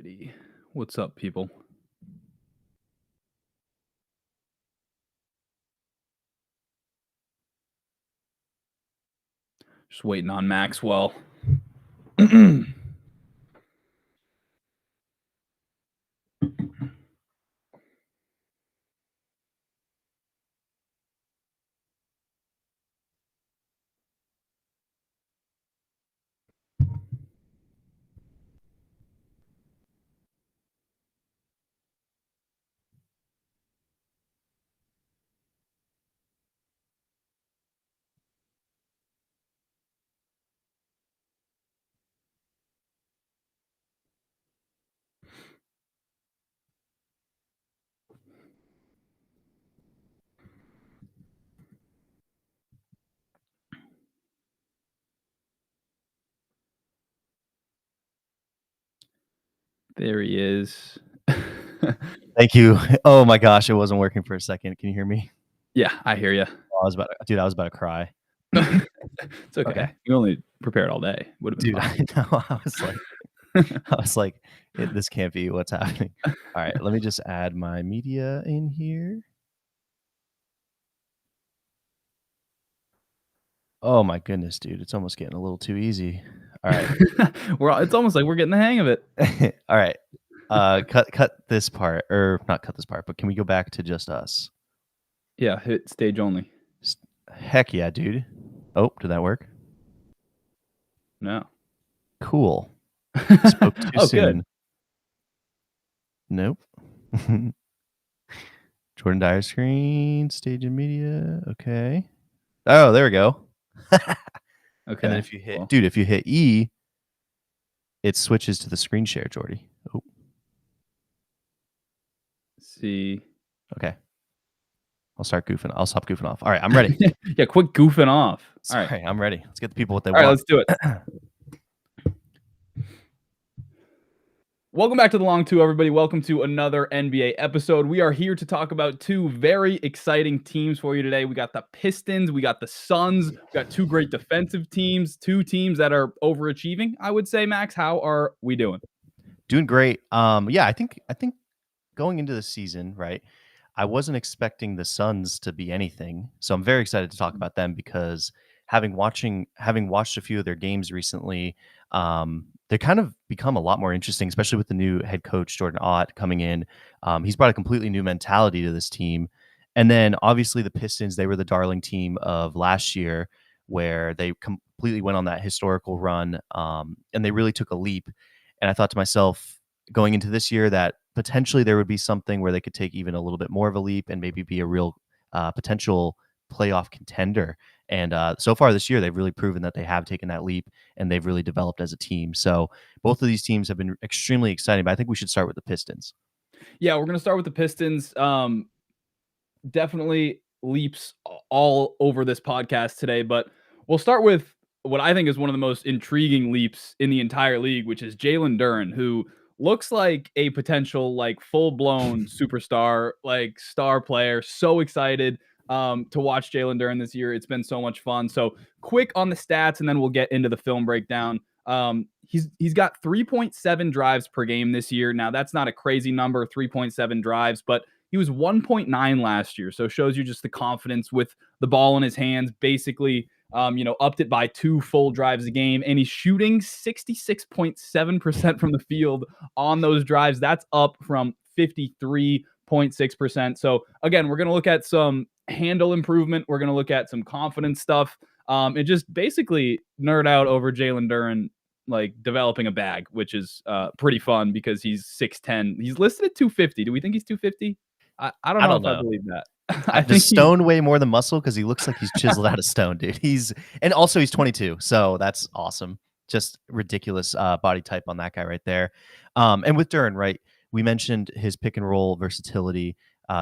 Alrighty. What's up, people? Just waiting on Maxwell. There he is. Thank you. Oh my gosh, it wasn't working for a second. Can you hear me? Yeah, I hear you. Oh, I was about to cry. It's okay. You only prepared all day. Would have been Dude, fine. I know. I was like, this can't be what's happening. All right, let me just add my media in here. Oh my goodness, dude, it's almost getting a little too easy. All right. It's almost like we're getting the hang of it. All right. Cut this part, or not cut this part, but can we go back to just us? Yeah, hit stage only. Heck yeah, dude. Oh, did that work? No. Cool. Spoke too soon. Good. Nope. Jordan Dyer screen, stage and media. Okay. Oh, there we go. Okay. And then if you hit E, it switches to the screen share, Jordy. Oh. See. Okay. I'll stop goofing off. All right, I'm ready. Yeah, quit goofing off. Sorry, all right. I'm ready. Let's get the people what they want. All right, let's do it. Welcome back to the Long Two, everybody. Welcome to another NBA episode. We are here to talk about two very exciting teams for you today. We got the Pistons, we got the Suns. We got two great defensive teams, two teams that are overachieving, I would say. Max, how are we doing? Doing great. Yeah, I think going into the season, right, I wasn't expecting the Suns to be anything. So I'm very excited to talk about them because having watched a few of their games recently, they kind of become a lot more interesting, especially with the new head coach, Jordan Ott, coming in. He's brought a completely new mentality to this team. And then obviously the Pistons, they were the darling team of last year where they completely went on that historical run, and they really took a leap. And I thought to myself, going into this year, that potentially there would be something where they could take even a little bit more of a leap and maybe be a real potential playoff contender. And so far this year, they've really proven that they have taken that leap and they've really developed as a team. So both of these teams have been extremely exciting, but I think we should start with the Pistons. Yeah, we're going to start with the Pistons. Definitely leaps all over this podcast today, but we'll start with what I think is one of the most intriguing leaps in the entire league, which is Jalen Duren, who looks like a potential full-blown superstar, star player. So excited to watch Jalen Duren this year. It's been so much fun. So quick on the stats, and then we'll get into the film breakdown. He's got 3.7 drives per game this year. Now that's not a crazy number, 3.7 drives, but he was 1.9 last year. So shows you just the confidence with the ball in his hands. Basically, upped it by 2 full drives a game, and he's shooting 66.7% from the field on those drives. That's up from 53.6%. So again, we're going to look at some handle improvement. We're going to look at some confidence stuff, and just basically nerd out over Jalen Duren, developing a bag, which is pretty fun because he's 6'10". He's listed at 250. Do we think he's 250? I don't know if I believe that. I think stone way more than muscle because he looks like he's chiseled out of stone, dude. And also he's 22, so that's awesome. Just ridiculous body type on that guy right there. And with Duren, right, we mentioned his pick and roll versatility.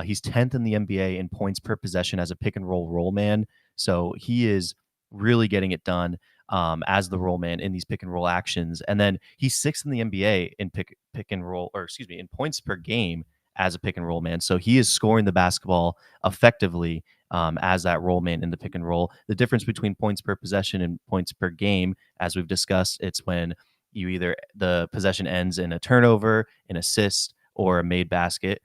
He's 10th in the NBA in points per possession as a pick and roll man. So he is really getting it done as the roll man in these pick and roll actions. And then he's 6th in the NBA in pick and roll, in points per game as a pick and roll man. So he is scoring the basketball effectively as that roll man in the pick and roll. The difference between points per possession and points per game, as we've discussed, it's when the possession ends in a turnover, an assist, or a made basket.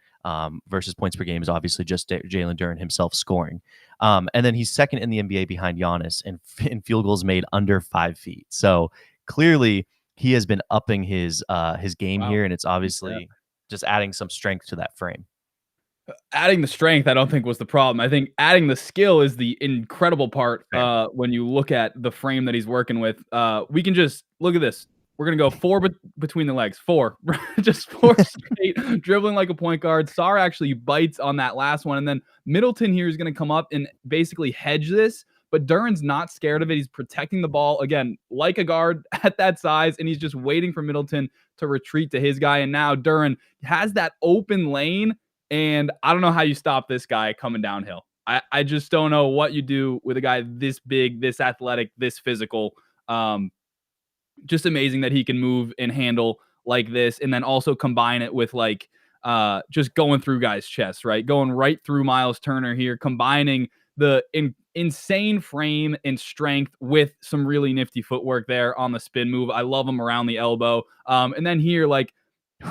Versus points per game is obviously just Jalen Duren himself scoring. And then he's second in the NBA behind Giannis in field goals made under 5 feet. So clearly he has been upping his game Wow. here, and it's obviously just adding some strength to that frame. Adding the strength, I don't think was the problem. I think adding the skill is the incredible part. When you look at the frame that he's working with, we can just look at this. We're gonna go four between the legs, four, just four straight, dribbling like a point guard. Sarr actually bites on that last one, and then Middleton here is gonna come up and basically hedge this. But Duren's not scared of it. He's protecting the ball again, like a guard at that size, and he's just waiting for Middleton to retreat to his guy. And now Duren has that open lane. And I don't know how you stop this guy coming downhill. I just don't know what you do with a guy this big, this athletic, this physical. Just amazing that he can move and handle like this, and then also combine it with like just going through guys' chests, right? Going right through Miles Turner here, combining the insane frame and strength with some really nifty footwork there on the spin move. I love him around the elbow. And then here, like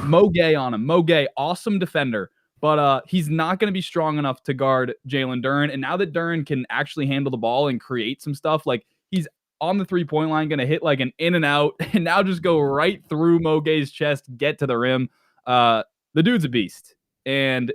Mo Gay on him. Mo Gay, awesome defender. But he's not going to be strong enough to guard Jalen Duren. And now that Duren can actually handle the ball and create some stuff, like he's on the 3-point line, going to hit like an in and out, and now just go right through Mo Gay's chest, get to the rim. The dude's a beast. And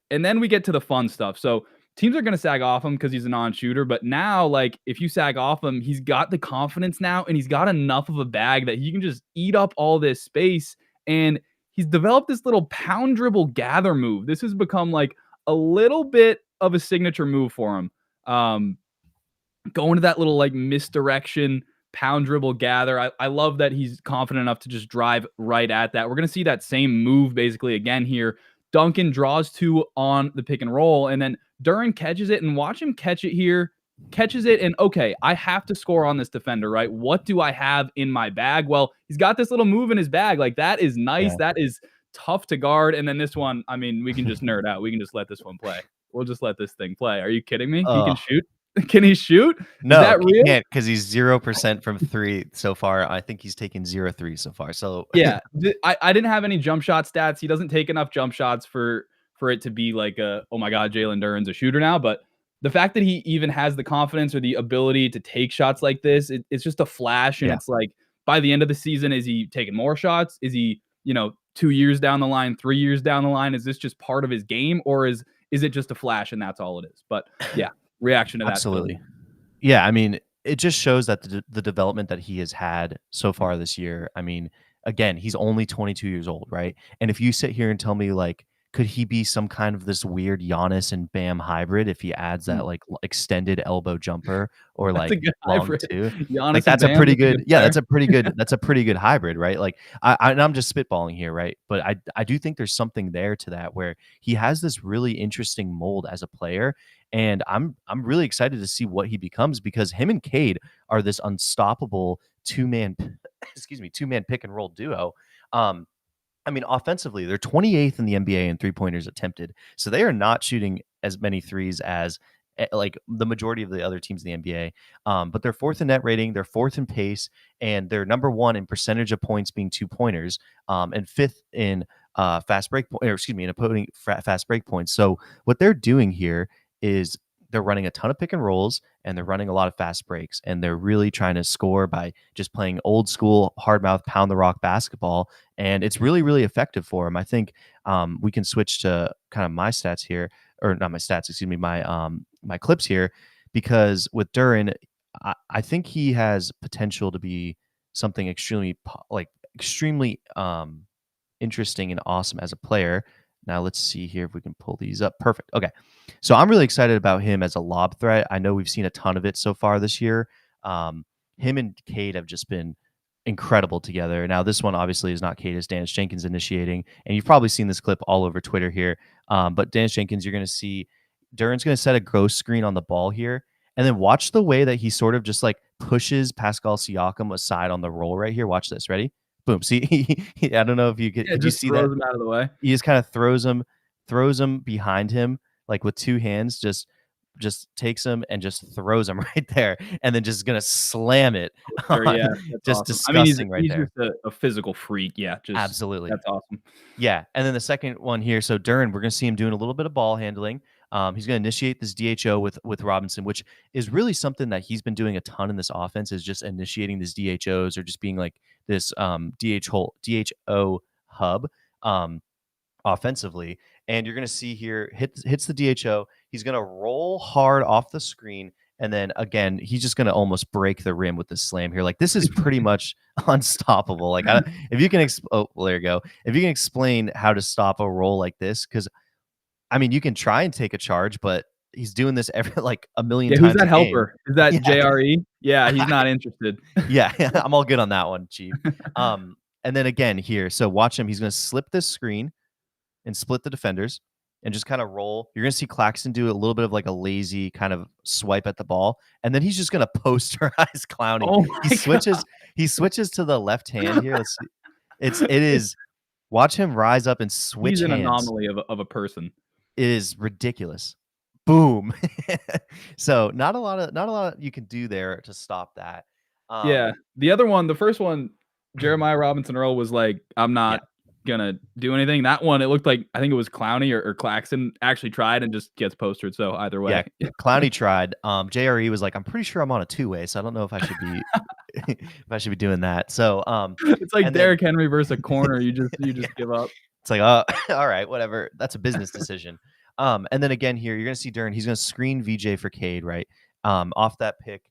then we get to the fun stuff. So teams are going to sag off him because he's a non-shooter. But now, like, if you sag off him, he's got the confidence now, and he's got enough of a bag that he can just eat up all this space. And he's developed this little pound dribble gather move. This has become like a little bit of a signature move for him. Going to that little like misdirection pound dribble gather. I love that he's confident enough to just drive right at that. We're going to see that same move basically again here. Duncan draws 2 on the pick and roll, and then Duren catches it, and watch him catch it here. Catches it, and okay, I have to score on this defender, right? What do I have in my bag? Well, he's got this little move in his bag. Like, that is nice. Yeah. That is tough to guard. And then this one, I mean, we can just nerd out. We can just let this one play. We'll just let this thing play. Are you kidding me? He can shoot? Can he shoot? No, is that real? He can't, because he's 0% from 3 so far. I think he's taken 0 3s so far. So yeah, I didn't have any jump shot stats. He doesn't take enough jump shots for it to be like a, oh my God, Jalen Duren's a shooter now. But the fact that he even has the confidence or the ability to take shots like this, it's just a flash. And it's like, by the end of the season, is he taking more shots? Is he, 2 years down the line, 3 years down the line? Is this just part of his game, or is it just a flash and that's all it is? But yeah, reaction to that. Absolutely. Yeah, I mean, it just shows that the development that he has had so far this year. I mean, again, he's only 22 years old, right? And if you sit here and tell me, like, could he be some kind of this weird Giannis and Bam hybrid if he adds that like extended elbow jumper or like long two? Like, that's a pretty good. Yeah, that's a pretty good. That's a pretty good hybrid, right? Like, I'm just spitballing here, right? But I do think there's something there to that where he has this really interesting mold as a player, and I'm really excited to see what he becomes, because him and Cade are this unstoppable two-man pick and roll duo. I mean, offensively, they're 28th in the NBA in three-pointers attempted. So they are not shooting as many threes as like the majority of the other teams in the NBA. But they're 4th in net rating, they're 4th in pace, and they're number 1 in percentage of points being 2-pointers, and 5th in fast break points. So what they're doing here is they're running a ton of pick and rolls, and they're running a lot of fast breaks, and they're really trying to score by just playing old school hard mouth pound the rock basketball, and it's really, really effective for them. I think we can switch to kind of my stats here, or not my stats, excuse me, my clips here, because with Duren, I think he has potential to be something extremely interesting and awesome as a player. Now let's see here if we can pull these up. Perfect. Okay. So I'm really excited about him as a lob threat. I know we've seen a ton of it so far this year. Him and Cade have just been incredible together. Now this one obviously is not Cade, it's Dennis Jenkins initiating. And you've probably seen this clip all over Twitter here. But Dennis Jenkins, you're going to see Duren's going to set a ghost screen on the ball here. And then watch the way that he sort of just like pushes Pascal Siakam aside on the roll right here. Watch this. Ready? Boom. See, I don't know if you could. You see that? Him out of the way. He just kind of throws him behind him, like with 2 hands, just just takes him and just throws him right there, and then just gonna slam it Sure, on. yeah, that's Just awesome. I mean, disgusting right he's there. just a physical freak, yeah, just Absolutely. that's awesome. Yeah, and then the second one here, so Duren, we're gonna see him doing a little bit of ball handling. He's gonna initiate this DHO with Robinson, which is really something that he's been doing a ton in this offense, is just initiating these DHOs or just being like this DHO hub offensively. And you're gonna see here hits the DHO. He's gonna roll hard off the screen, and then again, he's just gonna almost break the rim with the slam here. Like this is pretty much unstoppable. Like if you can, oh, well, there you go. If you can explain how to stop a roll like this, because I mean, you can try and take a charge, but he's doing this every like a million Yeah, who's times that a game. helper? Is that Yeah, JRE? Yeah, he's not interested. yeah, I'm all good on that one, Chief. And then again here, so watch him. He's gonna slip this screen and split the defenders and just kind of roll. You're gonna see Claxton do a little bit of like a lazy kind of swipe at the ball, and then he's just gonna posterize Clowney. Oh He my god. switches. He switches to the left hand here. Let's see. It is. Watch him rise up and He's switch an hands. anomaly of a person. It is ridiculous. Boom. So not a lot you can do there to stop that. Yeah. Um, The other one, the first one, Jeremiah Robinson Earl was like, "I'm yeah. not gonna do anything." That one, it looked like I think it was Clowney or Claxton actually tried and just gets postered, so either Yeah, way. Clowney tried. JRE was like, "I'm pretty sure I'm on a two-way, so I don't know if I should be if I should be doing that." So, It's like and then Derrick Henry versus a corner, you yeah, just give up. it's like, all right, whatever. That's a business decision." And then again here, you're gonna see Duren. He's gonna screen VJ for Cade, right? Off that pick,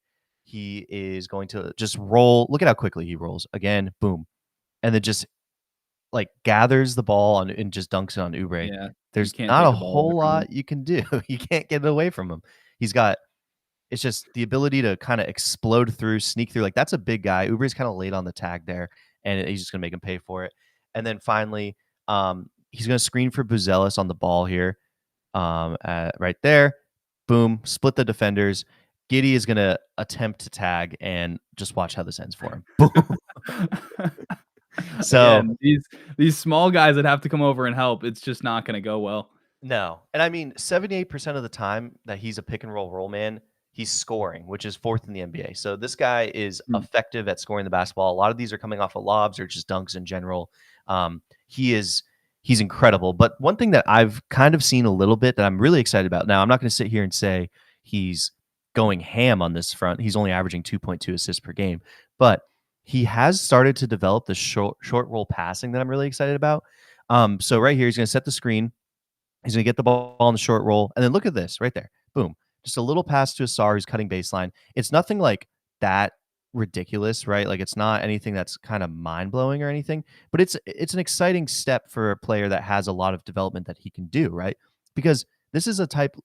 he is going to just roll. Look at how quickly he rolls. Again, boom, and then just like gathers the ball and just dunks it on Oubre. Yeah. You There's can't not take a the ball away whole from him. lot you can do. You can't get it away from him. He's got it's just the ability to kind of explode through, sneak through. Like that's a big guy. Ubre's kind of late on the tag there, and he's just gonna make him pay for it. And then finally, he's gonna screen for Buzelis on the ball here, right there. Boom, split the defenders. Giddy is gonna attempt to tag, and just watch how this ends for him. Boom. So Again, these small guys that have to come over and help, it's just not gonna go well. no. And I mean, 78% of the time that he's a pick and roll man, he's scoring, which is fourth in the NBA. So this guy is Mm. effective at scoring the basketball. A lot of these are coming off of lobs or just dunks in general. He's incredible. But one thing that I've kind of seen a little bit that I'm really excited about. Now, I'm not going to sit here and say he's going ham on this front. He's only averaging 2.2 assists per game, but he has started to develop the short roll passing that I'm really excited about. So right here, he's going to set the screen. He's going to get the ball on the short roll. And then look at this right there. Boom. Just a little pass to Asar who's cutting baseline. It's nothing like that ridiculous, right? Like it's not anything that's kind of mind blowing or anything, but it's an exciting step for a player that has a lot of development that he can do, right? Because this is a type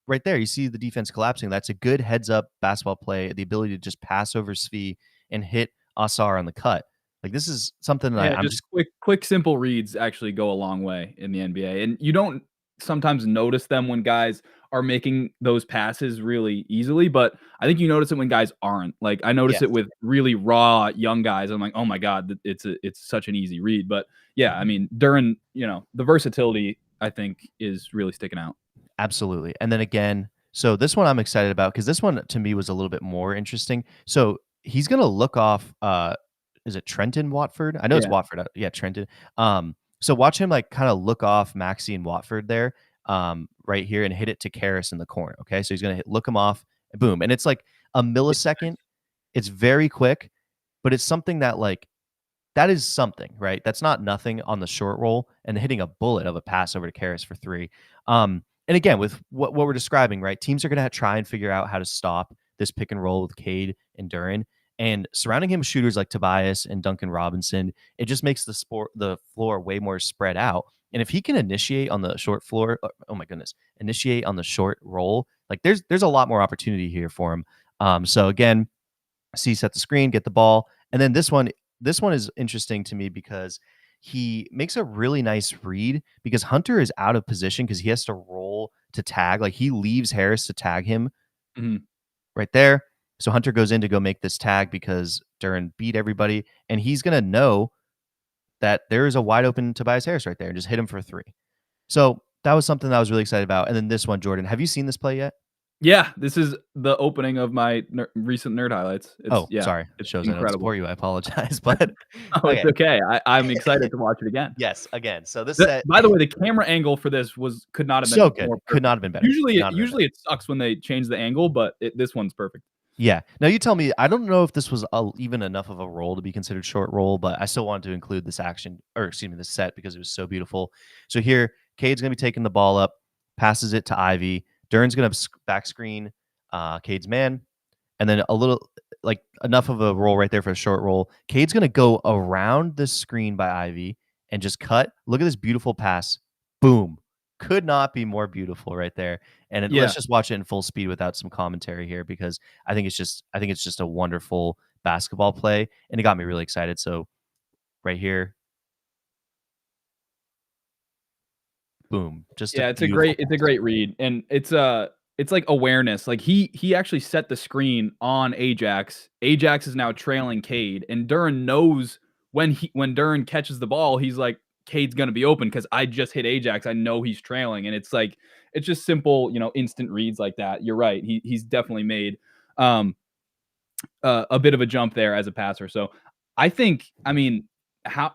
right there. You see the defense collapsing. That's a good heads up basketball play. The ability to just pass over Svi and hit Asar on the cut. Like this is something that Yeah, I'm just just quick, simple reads actually go a long way in the NBA, and you don't sometimes notice them when guys are making those passes really easily, but I think you notice it when guys aren't. Like, I notice yes. it with really raw young guys. I'm like, "Oh my god, it's such an easy read." But yeah, I mean, during, the versatility, I think, is really sticking out. Absolutely. And then again, so this one I'm excited about because this one to me was a little bit more interesting. So he's gonna look off is it Trenton Watford? I know it's Yeah, Watford. Yeah, Trenton. So watch him like kind of look off Maxi and Watford there, right here and hit it to Karras in the corner. Okay. So he's gonna look him off, boom. And it's like a millisecond. It's very quick, but it's something that like that is something, right? That's not nothing on the short roll and hitting a bullet of a pass over to Karras for three. And again, with what we're describing, right? Teams are going to try and figure out how to stop this pick and roll with Cade and Duren. And surrounding him with shooters like Tobias and Duncan Robinson, it just makes the floor way more spread out. And if he can initiate on the short floor, oh my goodness, initiate on the short roll, like there's a lot more opportunity here for him. So again, set the screen, get the ball, and then this one is interesting to me because he makes a really nice read because Hunter is out of position because he has to roll to tag. Like he leaves Harris to tag him mhm. right there. So Hunter goes in to go make this tag because Duren beat everybody, and he's gonna know that there is a wide open Tobias Harris right there and just hit him for three. So that was something that I was really excited about. And then this one, Jordan, have you seen this play yet? Yeah, this is the opening of my recent nerd highlights. It's Oh, yeah, sorry. it's Shows I don't incredible. support you. I apologize, but Oh, it's okay. okay. I'm excited to watch it again. Yes, again. So this set By the way, the camera angle for this could not have so been good. more Could not perfect. have been better. Could Usually not have been better. usually it sucks when they change the angle, but this one's perfect. Yeah. Now you tell me. I don't know if this was even enough of a roll to be considered short roll, but I still wanted to include this action, or excuse me, this set because it was so beautiful. So here, Cade's gonna be taking the ball up, passes it to Ivy. Duran's gonna back screen Cade's man, and then a little like enough of a roll right there for a short roll. Cade's gonna go around the screen by Ivy and just cut. Look at this beautiful pass. Boom. Could not be more beautiful right there. And let's Yeah. just watch it in full speed without some commentary here because I think it's just a wonderful basketball play and it got me really excited. So right here, boom, just a Yeah, beautiful it's a pass. great read, and it's like awareness. Like he actually set the screen on Ajax. Ajax is now trailing Cade, and Duran knows when Duran catches the ball, he's like, Cade's gonna be open because I just hit Ajax. I know he's trailing, and it's like it's just simple, instant reads like that. You're right. He's definitely made um a bit of a jump there as a passer. So I think, I mean, how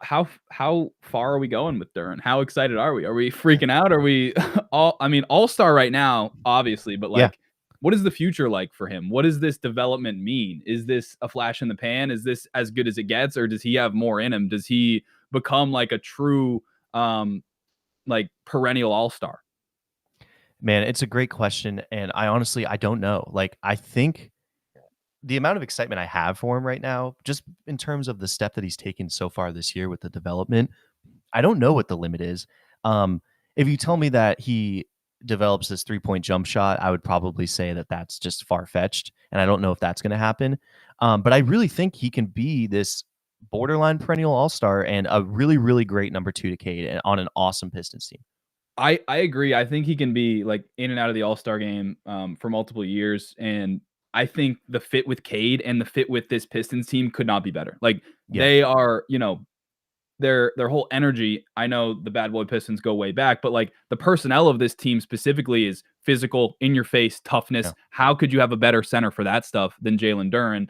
far are we going with Duran? How excited are we? Are we freaking out? Are we all? I mean, all star right now, obviously, but Yeah. like, what is the future like for him? What does this development mean? Is this a flash in the pan? Is this as good as it gets, or does he have more in him? Does he become like a true, like perennial all star? Man, it's a great question. And I don't know. Like, I think the amount of excitement I have for him right now, just in terms of the step that he's taken so far this year with the development, I don't know what the limit is. Um, if you tell me that he develops this 3-point jump shot, I would probably say that that's just far fetched, and I don't know if that's going to happen. But I really think he can be this borderline perennial all star and a really, really great number two to Cade and on an awesome Pistons team. I agree. I think he can be like in and out of the All-Star game for multiple years, and I think the fit with Cade and the fit with this Pistons team could not be better. Like Yeah, they are, their whole energy. I know the Bad Boy Pistons go way back, but like the personnel of this team specifically is physical, in your face, yeah, toughness. How could you have a better center for that stuff than Jalen Duren?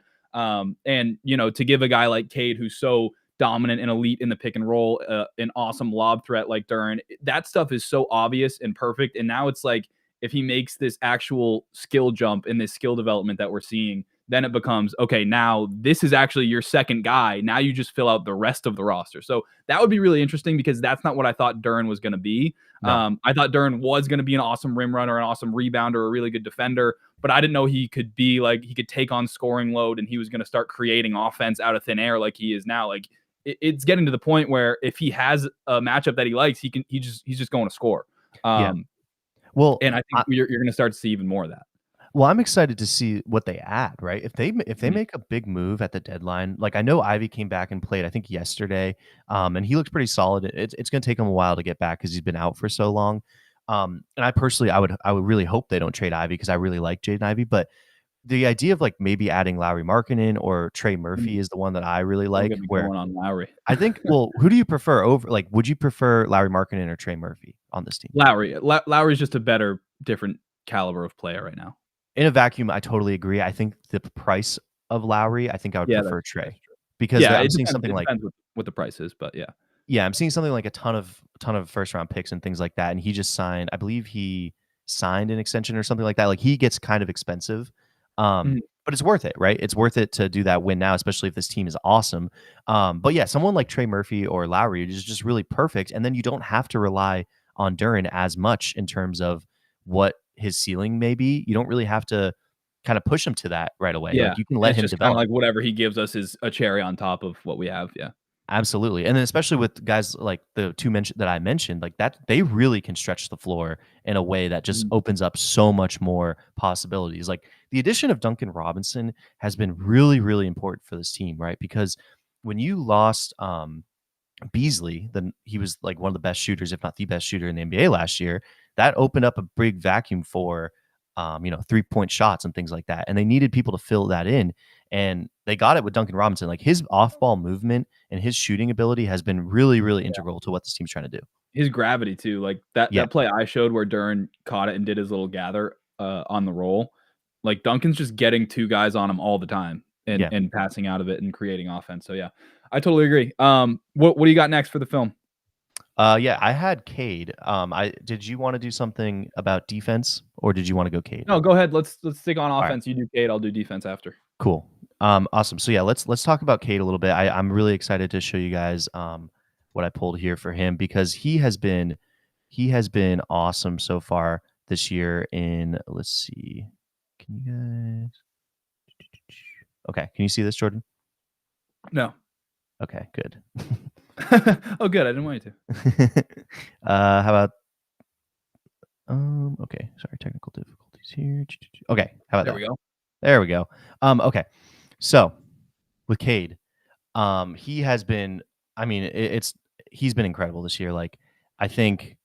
And to give a guy like Cade who's so dominant and elite in the pick and roll, an awesome lob threat like Duren, that stuff is so obvious and perfect. And now it's like if he makes this actual skill jump in this skill development that we're seeing, then it becomes okay. Now this is actually your second guy. Now you just fill out the rest of the roster. So that would be really interesting because that's not what I thought Duren was going to be. no, I thought Duren was going to be an awesome rim runner, an awesome rebounder, a really good defender, but I didn't know he could be like he could take on scoring load and he was going to start creating offense out of thin air like he is now. Like it's getting to the point where if he has a matchup that he likes, he's just going to score. yeah. Um, Well, and I think you're going to start to see even more of that. Well, I'm excited to see what they add, right? If they Mhm. make a big move at the deadline, like I know Ivy came back and played, I think yesterday, and he looked pretty solid. It's going to take him a while to get back because he's been out for so long. And I personally, I would really hope they don't trade Ivy because I really like Jaden Ivy. But the idea of like maybe adding Lowry Markkinen or Trey Murphy Mhm. is the one that I really Don't like. get me Where going on Lowry. I think, well, who do you prefer over? Like, would you prefer Lowry Markkinen or Trey Murphy on this team? Lowry's just a better, different caliber of player right now. In a vacuum, I totally agree. I think the price of Lowry, I think I would Yeah, prefer that's Trey true. because Yeah, I'm seeing something it like depends what the price is, but yeah. yeah, I'm seeing something like a ton of first round picks and things like that. And he just signed, I believe he signed an extension or something like that. Like he gets kind of expensive, Mhm. but it's worth it, right? It's worth it to do that win now, especially if this team is awesome. But yeah, someone like Trey Murphy or Lowry is just really perfect, and then you don't have to rely on Duran as much in terms of what his ceiling may be. You don't really have to kind of push him to that right away. Yeah, Like you can and let it's him just kinda develop. like whatever he gives us is a cherry on top of what we have, yeah. Absolutely. And then especially with guys like the two that I mentioned, like that they really can stretch the floor in a way that just Mhm. opens up so much more possibilities. Like the addition of Duncan Robinson has been really, really important for this team, right? Because when you lost Beasley, then he was like one of the best shooters, if not the best shooter in the NBA last year. That opened up a big vacuum for 3-point shots and things like that. And they needed people to fill that in. And they got it with Duncan Robinson. Like his off ball movement and his shooting ability has been really, really integral to what this team's trying to do. His gravity too, like Yeah. that play I showed where Duren caught it and did his little gather, on the roll. Like Duncan's just getting two guys on him all the time Yeah. and passing out of it and creating offense. So yeah, I totally agree. What do you got next for the film? Yeah, I had Cade. I did you want to do something about defense or did you want to go Cade? No, go ahead. Let's stick on All right, offense. You do Kate, I'll do defense after. cool. Awesome. So yeah, let's talk about Cade a little bit. I'm really excited to show you guys what I pulled here for him because he has been awesome so far this year in let's see. Can you guys Okay, can you see this, Jordan? No. Okay, good. Oh, good. I didn't want you to. How about okay, sorry, technical difficulties here. Okay, how about There that? we go. There we go. Okay. So with Cade, he has been I mean, he's been incredible this year. Like I think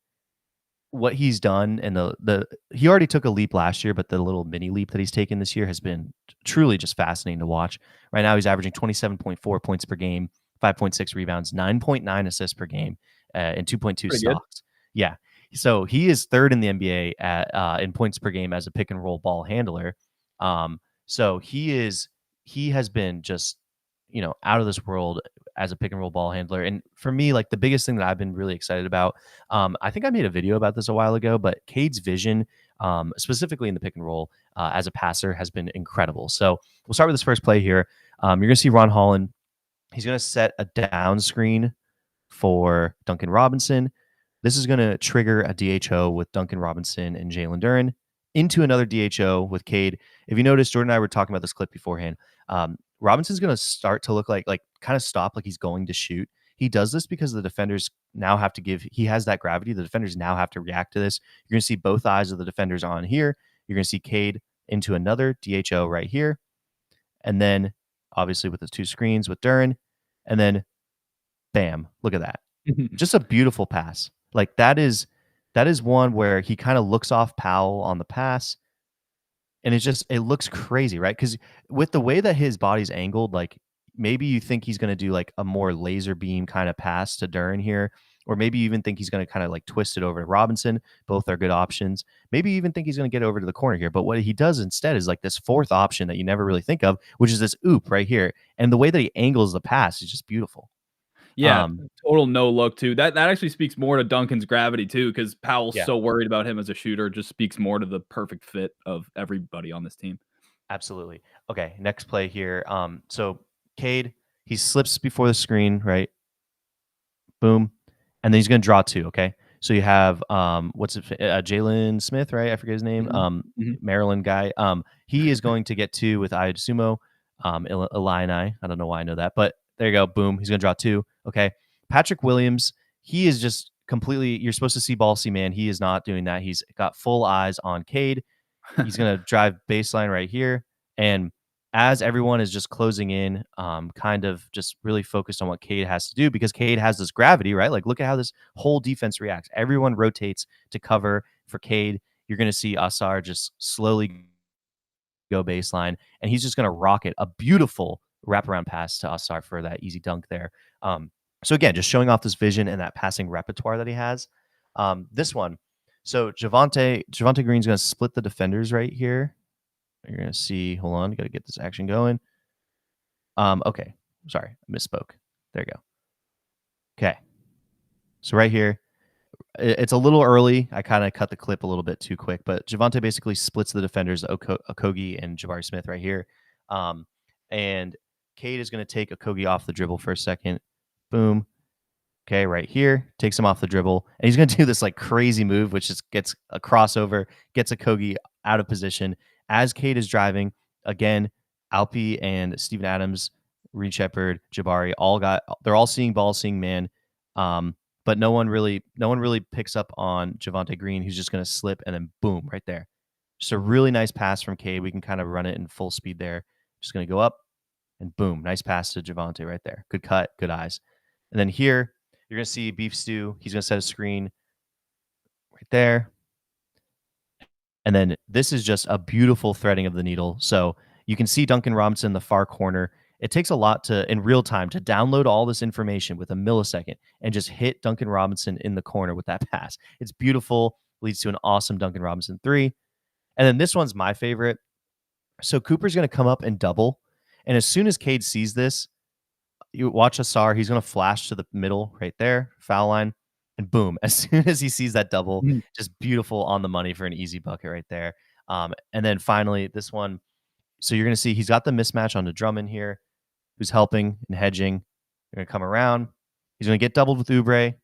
what he's done and the he already took a leap last year, but the little mini leap that he's taken this year has been truly just fascinating to watch. Right now, he's averaging 27.4 points per game, 5.6 rebounds, 9.9 assists per game, and 2.2 Pretty good. stocks. Yeah, so he is third in the NBA at in points per game as a pick and roll ball handler. So he has been just out of this world as a pick and roll ball handler. And for me, like the biggest thing that I've been really excited about, I think I made a video about this a while ago, but Cade's vision, specifically in the pick and roll as a passer, has been incredible. So we'll start with this first play here. You're going to see Ron Holland. He's going to set a down screen for Duncan Robinson. This is going to trigger a DHO with Duncan Robinson and Jalen Duren into another DHO with Cade. If you notice, Jordan and I were talking about this clip beforehand. Robinson's going to start to look like kind of stop like he's going to shoot. He does this because the defenders now have to he has that gravity. The defenders now have to react to this. You're going to see both eyes of the defenders on here. You're going to see Cade into another DHO right here. And then obviously with the two screens with Duren. And then bam, look at that. Just a beautiful pass. Like that is one where he kind of looks off Powell on the pass. And it looks crazy, right? Because with the way that his body's angled, like maybe you think he's going to do like a more laser beam kind of pass to Duren here, or maybe you even think he's going to kind of like twist it over to Robinson. Both are good options. Maybe you even think he's going to get over to the corner here. But what he does instead is like this fourth option that you never really think of, which is this oop right here. And the way that he angles the pass is just beautiful. Yeah, total no look too. That actually speaks more to Duncan's gravity too, because Powell's Yeah. so worried about him as a shooter. Just speaks more to the perfect fit of everybody on this team. Absolutely. Okay, next play here. So Cade, he slips before the screen, right? Boom. And then he's going to draw two, okay? So you have Jalen Smith, right? I forget his name. Maryland guy. He is going to get two with Ayatsumo, Illini. I don't know why I know that, but there you go. Boom. He's going to draw two. Okay. Patrick Williams, he is just completely, you're supposed to see ball see man. He is not doing that. He's got full eyes on Cade. He's going to drive baseline right here. And as everyone is just closing in, kind of just really focused on what Cade has to do because Cade has this gravity, right? Like, look at how this whole defense reacts. Everyone rotates to cover for Cade. You're going to see Asar just slowly go baseline, and he's just going to rocket a beautiful wraparound pass to Asar for that easy dunk there. So again, just showing off this vision and that passing repertoire that he has. This one, so Javonte Green's going to split the defenders right here. You're going to see, hold on, got to get this action going. Okay, sorry, I misspoke. There you go. Okay, so right here, it's a little early. I kind of cut the clip a little bit too quick, but Javonte basically splits the defenders, Okogie and Jabari Smith right here. And Cade is going to take Okogie off the dribble for a second. Boom. Okay, right here, takes him off the dribble, and he's going to do this like crazy move, which just gets a crossover, gets Okogie out of position. As Cade is driving, again, Alpi and Steven Adams, Reed Shepard, Jabari, they're all seeing ball, seeing man. But no one really picks up on Javonte Green, who's just going to slip and then boom, right there. Just a really nice pass from Cade. We can kind of run it in full speed there. Just going to go up and boom, nice pass to Javonte right there. Good cut, good eyes. And then here, you're going to see Beef Stew. He's going to set a screen right there. And then this is just a beautiful threading of the needle. So you can see Duncan Robinson in the far corner. It takes a lot in real time to download all this information with a millisecond and just hit Duncan Robinson in the corner with that pass. It's beautiful, leads to an awesome Duncan Robinson three. And then this one's my favorite. So Cooper's going to come up and double. And as soon as Cade sees this, you watch Asar, he's going to flash to the middle right there, foul line. And boom, as soon as he sees that double, Mhm. just beautiful on the money for an easy bucket right there. And then finally, this one. So you're going to see he's got the mismatch on the Drummond here, who's helping and hedging. They're going to come around. He's going to get doubled with Oubre.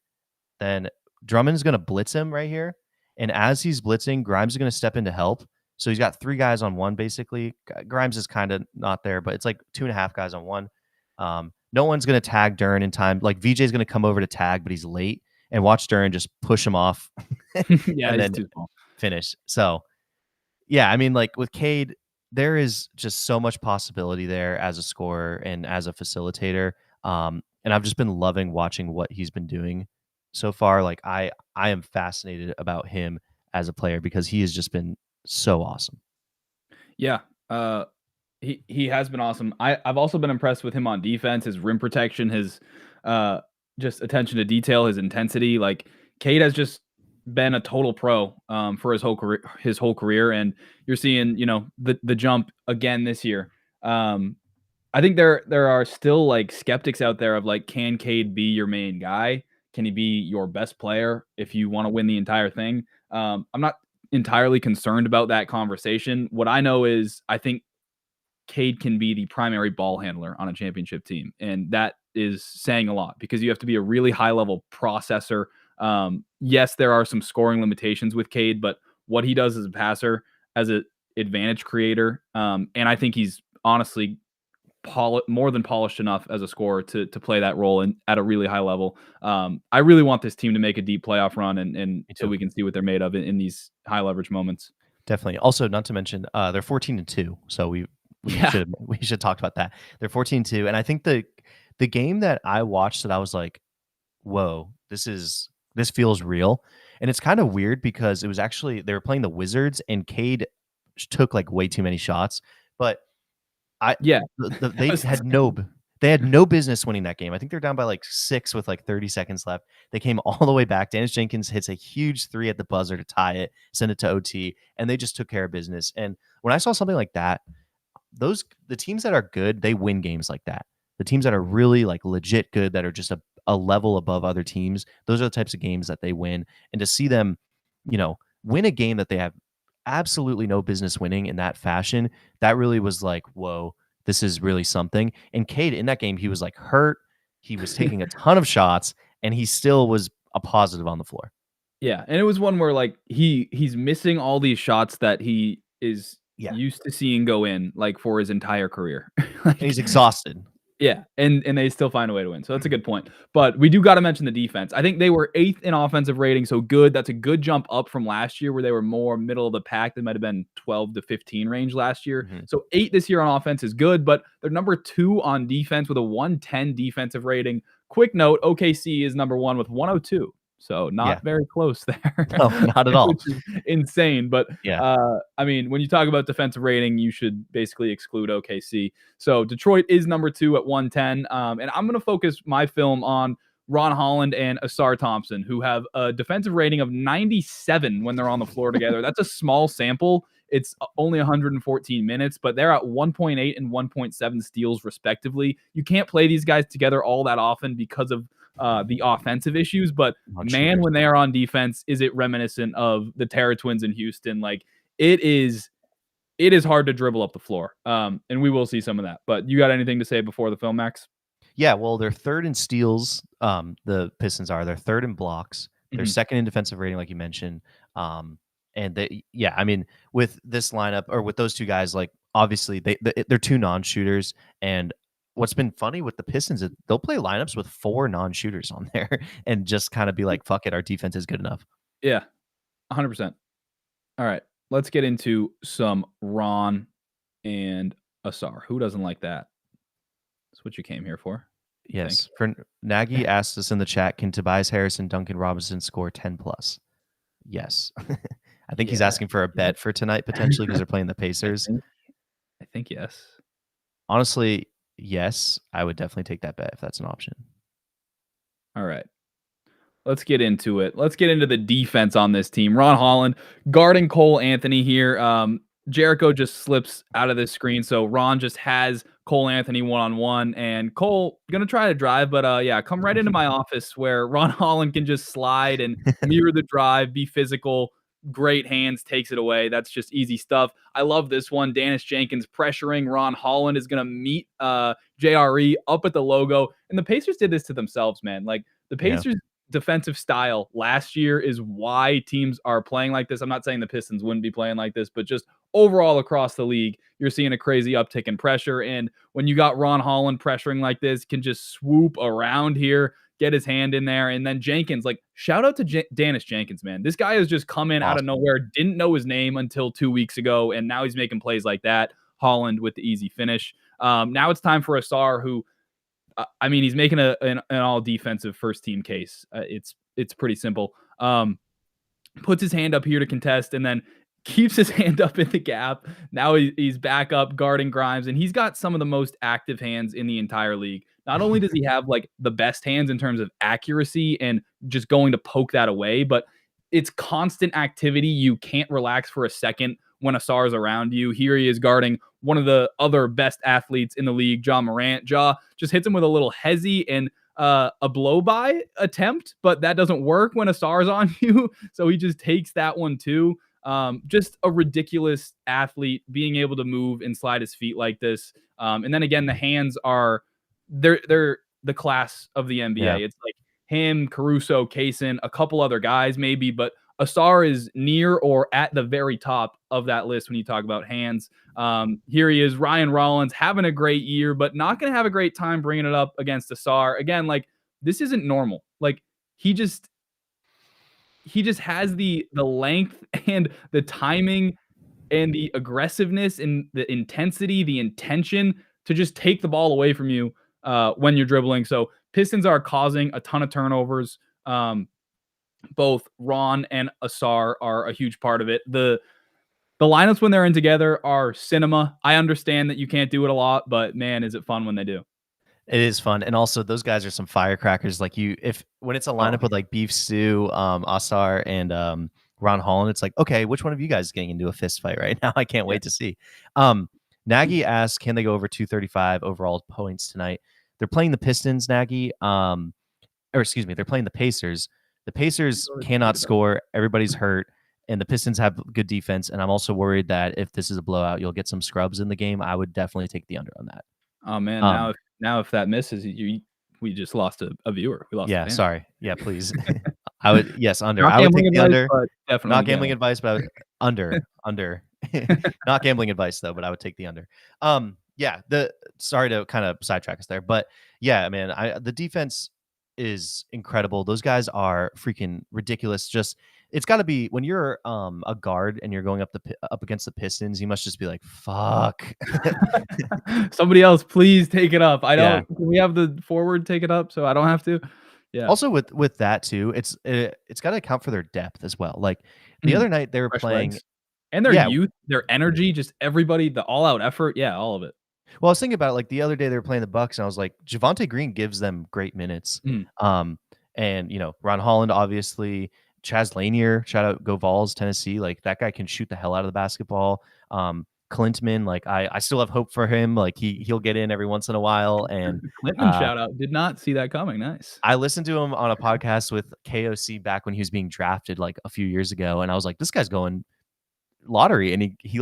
Then Drummond's going to blitz him right here. And as he's blitzing, Grimes is going to step in to help. So he's got 3 guys on one, basically. Grimes is kind of not there, but it's like 2.5 guys on one. No one's going to tag Duren in time. Like VJ's going to come over to tag, but he's late. And watch Duren just push him off Yeah, and he's then too small. finish. So, yeah, I mean, like with Cade, there is just so much possibility there as a scorer and as a facilitator. And I've just been loving watching what he's been doing so far. Like I am fascinated about him as a player because he has just been so awesome. Yeah, he has been awesome. I've also been impressed with him on defense, his rim protection, his just attention to detail, his intensity. Like Cade has just been a total pro for his whole career, and you're seeing the jump again this year. I think there are still like skeptics out there of like, can Cade be your main guy? Can he be your best player if you want to win the entire thing? I'm not entirely concerned about that conversation. What I know is I think Cade can be the primary ball handler on a championship team. And that is saying a lot because you have to be a really high level processor. Yes, there are some scoring limitations with Cade, but what he does as a passer, as an advantage creator, and I think he's honestly more than polished enough as a scorer to play that role and at a really high level. I really want this team to make a deep playoff run and Me so too. we can see what they're made of in these high leverage moments. Definitely. Also, not to mention, they're 14-2, so we Yeah. should talk about that. They're 14-2, and I think the game that I watched that I was like, whoa, this feels real. And it's kind of weird because it was actually they were playing the Wizards and Cade took like way too many shots, but I Yeah. I they was had saying. they had no business winning that game. I think they're down by like 6 with like 30 seconds left. They came all the way back. Dennis Jenkins hits a huge 3 at the buzzer to tie it, send it to OT, and they just took care of business. And when I saw something like that, the teams that are good, they win games like that. The teams that are really like legit good, that are just a level above other teams, those are the types of games that they win. And to see them, win a game that they have absolutely no business winning in that fashion, that really was like, whoa, this is really something. And Cade in that game, he was like hurt. He was taking a ton of shots, and he still was a positive on the floor. Yeah, and it was one where like he's missing all these shots that he is Yeah. used to seeing go in like for his entire career. And Like he's exhausted. yeah, and they still find a way to win. So that's a good point. But we do got to mention the defense. I think they were 8th in offensive rating, so good. That's a good jump up from last year where they were more middle of the pack. They might have been 12 to 15 range last year. Mhm. So 8 this year on offense is good, but they're number 2 on defense with a 110 defensive rating. Quick note, OKC is number 1 with 102. So Yeah. not very close there, No, not at all. which is insane. But Yeah. I mean, when you talk about defensive rating, you should basically exclude OKC. So Detroit is number 2 at 110. And I'm going to focus my film on Ron Holland and Asar Thompson, who have a defensive rating of 97 when they're on the floor together. That's a small sample. It's only 114 minutes, but they're at 1.8 and 1.7 steals, respectively. You can't play these guys together all that often because of the offensive issues, but man, Shooters. when they are on defense, is it reminiscent of the Terra Twins in Houston? Like it is hard to dribble up the floor. And we will see some of that. But you got anything to say before the film, Max? Yeah, well, they're third in steals. The Pistons are. They're third in blocks. They're Mhm. second in defensive rating, like you mentioned. And yeah, I mean, with this lineup or with those two guys, like obviously they're 2 non-shooters. And what's been funny with the Pistons is they'll play lineups with 4 non-shooters on there and just kind of be like, "Fuck it, our defense is good enough." Yeah, 100%. All right, let's get into some Ron and Asar. Who doesn't like that? That's what you came here for, I think. Yes. For Nagy asked us in the chat, can Tobias Harris and Duncan Robinson score 10 plus? Yes. I think he's Yeah, asking for a yeah. bet for tonight potentially because they're playing the I Pacers. think I think yes. Honestly, yes, I would definitely take that bet if that's an option. All right. Let's get into it. Let's get into the defense on this team. Ron Holland guarding Cole Anthony here. Jericho just slips out of this screen, so Ron just has Cole Anthony one-on-one, and Cole gonna try to drive, but yeah, come right into my office where Ron Holland can just slide and mirror the drive, be physical. Great hands, takes it away. That's just easy stuff. I love this one. Dennis Jenkins pressuring. Ron Holland is gonna meet JRE up at the logo, and the Pacers did this to themselves, man. Like the Pacers. Yeah. Defensive style last year is why teams are playing like this. I'm not saying the Pistons wouldn't be playing like this, but just overall across the league, you're seeing a crazy uptick in pressure. And when you got Ron Holland pressuring like this, can just swoop around here, get his hand in there. And then Jenkins, like shout out to Dennis Jenkins, man. This guy has just come in out of nowhere, didn't know his name until 2 weeks ago, and now he's making plays like that. Holland with the easy finish. Now it's time for Asar, who I mean, he's making an all defensive first team case. It's pretty simple. Puts his hand up here to contest and then keeps his hand up in the gap. Now he's back up guarding Grimes, and he's got some of the most active hands in the entire league. Not only does he have like the best hands in terms of accuracy and just going to poke that away, but it's constant activity. You can't relax for a second when Asar is around you. Here he is guarding one of the other best athletes in the league, Ja Morant. Ja just hits him with a little hezzy and a blow-by attempt, but that doesn't work when Asar's on you. So he just takes that one too. Just a ridiculous athlete being able to move and slide his feet like this. And then again, the hands are they're the class of the NBA. Yeah. It's like him, Caruso, Kaysen, a couple other guys maybe, but Asar is near or at the very top of that list when you talk about hands. Here he is, Ryan Rollins, having a great year, but not going to have a great time bringing it up against Asar. Again, like, this isn't normal. Like, he just has the length and the timing and the aggressiveness and the intensity, the intention to just take the ball away from you when you're dribbling. So Pistons are causing a ton of turnovers. Both Ron and Asar are a huge part of it. The lineups when they're in together are cinema. I understand that you can't do it a lot, but man, is it fun when they do. It is fun. And also those guys are some firecrackers. Like when it's a lineup with like Beef Stew, Asar and Ron Holland, it's like, okay, which one of you guys is getting into a fist fight right now? I can't wait to see. Nagy asks, can they go over 235 overall points tonight? They're playing the Pistons, Nagy. They're playing the Pacers. The Pacers cannot score. Everybody's hurt, and the Pistons have good defense. And I'm also worried that if this is a blowout, you'll get some scrubs in the game. I would definitely take the under on that. Oh man, now if that misses, we just lost a viewer. We lost. Yeah, sorry. Yeah, please. I would under. I would take the under. Definitely not gambling advice, but under. Not gambling advice though, but I would take the under. Sorry to kind of sidetrack us there, but yeah, man, the defense is incredible. Those guys are freaking ridiculous. Just it's got to be when you're a guard and you're going up against the Pistons, you must just be like, fuck. Somebody else, please take it up. Can we have the forward take it up so I don't have to? Yeah. Also with that too, it's got to account for their depth as well. Like the other night they were playing legs. And their youth, their energy, just everybody, the all out effort. Yeah, all of it. Well, I was thinking about it, like the other day they were playing the Bucks, and I was like, Javonte Green gives them great minutes. And Ron Holland, obviously, Chaz Lanier, shout out Go Vols, Tennessee, like that guy can shoot the hell out of the basketball. Clintman, like I still have hope for him. Like he'll get in every once in a while. And Clintman, shout out, did not see that coming. Nice. I listened to him on a podcast with KOC back when he was being drafted like a few years ago, and I was like, this guy's going lottery, and he